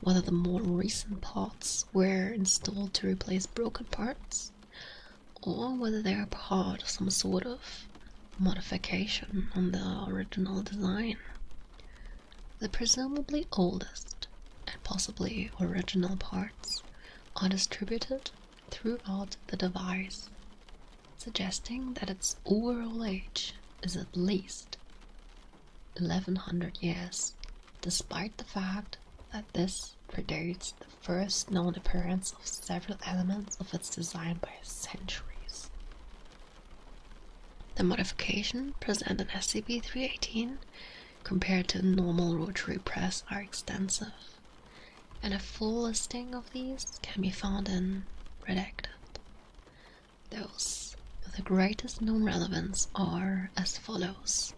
whether the more recent parts were installed to replace broken parts, or whether they are part of some sort of modification on the original design. The presumably oldest and possibly original parts are distributed throughout the device, suggesting that its overall age is at least 1100 years, despite the fact that this predates the first known appearance of several elements of its design by centuries. The modification present in SCP-318 compared to a normal rotary press are extensive, and a full listing of these can be found in Redacted. Those with the greatest known relevance are as follows.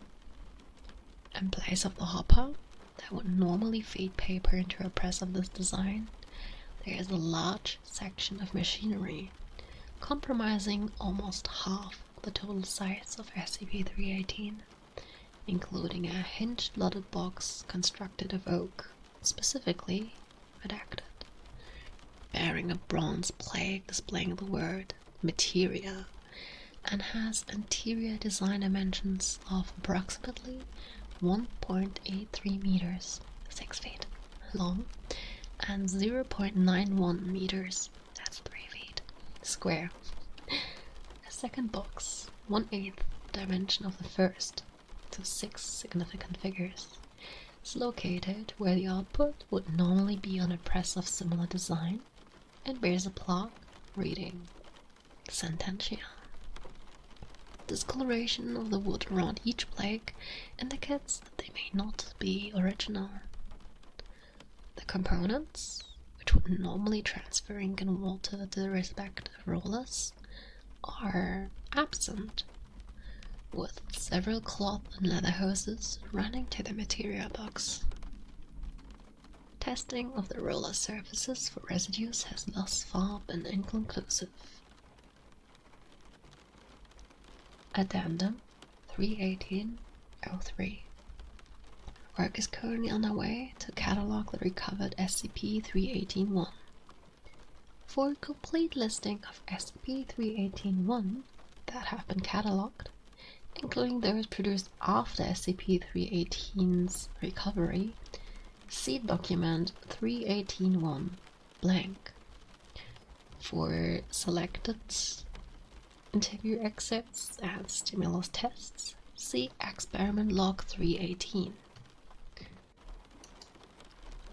In place of the hopper, that would normally feed paper into a press of this design, there is a large section of machinery, comprising almost half the total size of SCP-318, including a hinged-loaded box constructed of oak, specifically redacted, bearing a bronze plaque displaying the word "materia," and has interior design dimensions of approximately 1.83 meters, 6 feet, long, and 0.91 meters, that's 3 feet, square. A second box, 1/8 dimension of the first, so 6 significant figures, is located where the output would normally be on a press of similar design, and bears a plaque reading Sententia. Discoloration of the wood around each plaque indicates that they may not be original. The components, which would normally transfer ink and water to the respective rollers, are absent, with several cloth and leather hoses running to the material box. Testing of the roller surfaces for residues has thus far been inconclusive. Addendum 318-03. Work is currently underway to catalog the recovered SCP-318-1. For a complete listing of SCP-318-1 that have been cataloged, including those produced after SCP-318's recovery, see document 318-1 blank. For selected interview excerpts and stimulus tests, see experiment log 318.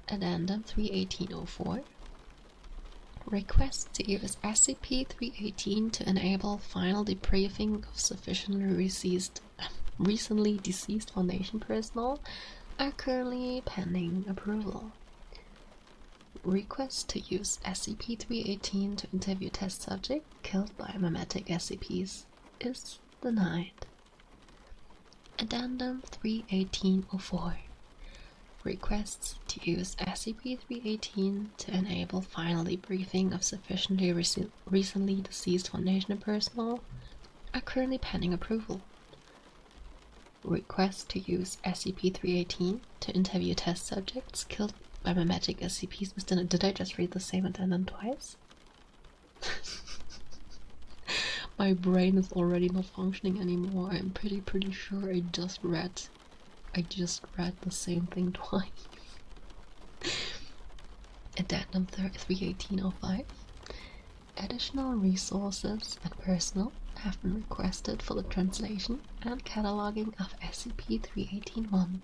Addendum 318-04. Request to use SCP-318 to enable final debriefing of sufficiently recently deceased Foundation personnel are currently pending approval. Request to use SCP-318 to interview test subject killed by mimetic SCPs is denied. Addendum 318-04. Requests to use SCP-318 to enable final debriefing of sufficiently recently deceased Foundation personnel are currently pending approval. Requests to use SCP-318 to interview test subjects killed by mimetic SCPs. Did I just read the same addendum twice? My brain is already not functioning anymore. I'm pretty sure I just read the same thing twice. Addendum 318-05. Additional resources and personnel have been requested for the translation and cataloging of SCP-318-1,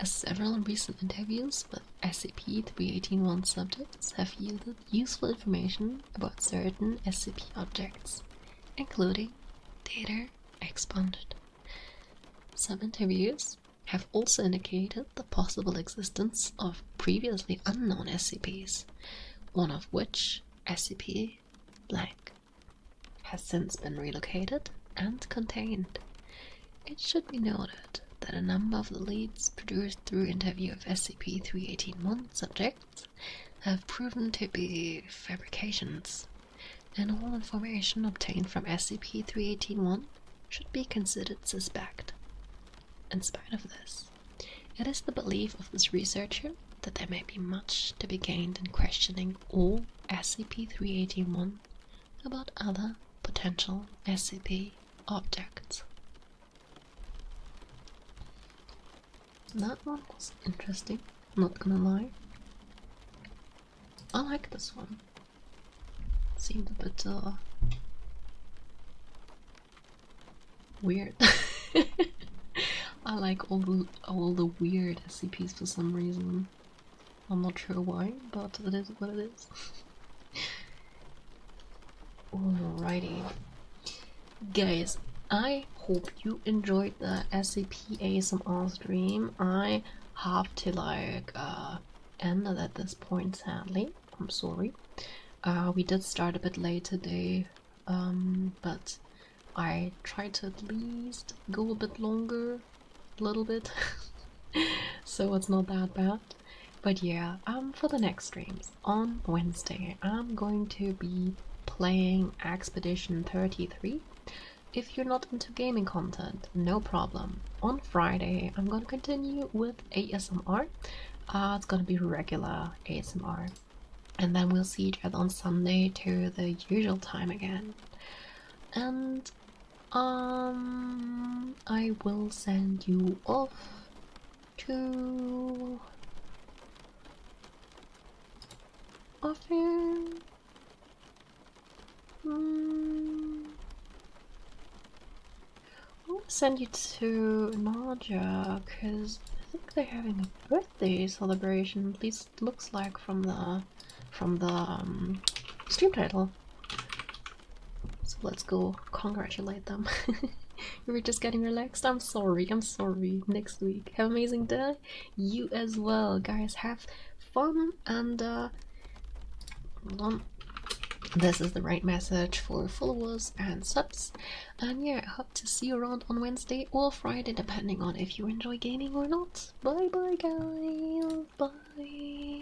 as several recent interviews with SCP-318-1 subjects have yielded useful information about certain SCP objects, including data expunged. Some interviews have also indicated the possible existence of previously unknown SCPs, one of which, SCP blank, has since been relocated and contained. It should be noted that a number of the leads produced through interview of SCP-318-1 subjects have proven to be fabrications, and all information obtained from SCP-318-1 should be considered suspect. In spite of this, it is the belief of this researcher that there may be much to be gained in questioning all SCP-318-1 about other potential SCP objects. That one was interesting, not gonna lie. I like this one. It seemed a bit weird. I like all the weird SCPs for some reason. I'm not sure why, but it is what it is. Alrighty. Guys, I hope you enjoyed the SCP ASMR stream. I have to end it at this point, sadly. I'm sorry. We did start a bit late today, but I tried to at least go a bit longer, a little bit. so it's not that bad. But yeah, for the next streams on Wednesday, I'm going to be playing Expedition 33. If you're not into gaming content, no problem. On Friday, I'm gonna continue with ASMR. It's gonna be regular ASMR. And then we'll see each other on Sunday to the usual time again. And I will send you off to often. I'll send you to Naja because I think they're having a birthday celebration. At least it looks like from the stream title. So let's go congratulate them. We were just getting relaxed. I'm sorry. Next week. Have an amazing day. You as well, guys. Have fun and this is the right message for followers and subs. And yeah, I hope to see you around on Wednesday or Friday, depending on if you enjoy gaming or not. Bye bye, guys. Bye.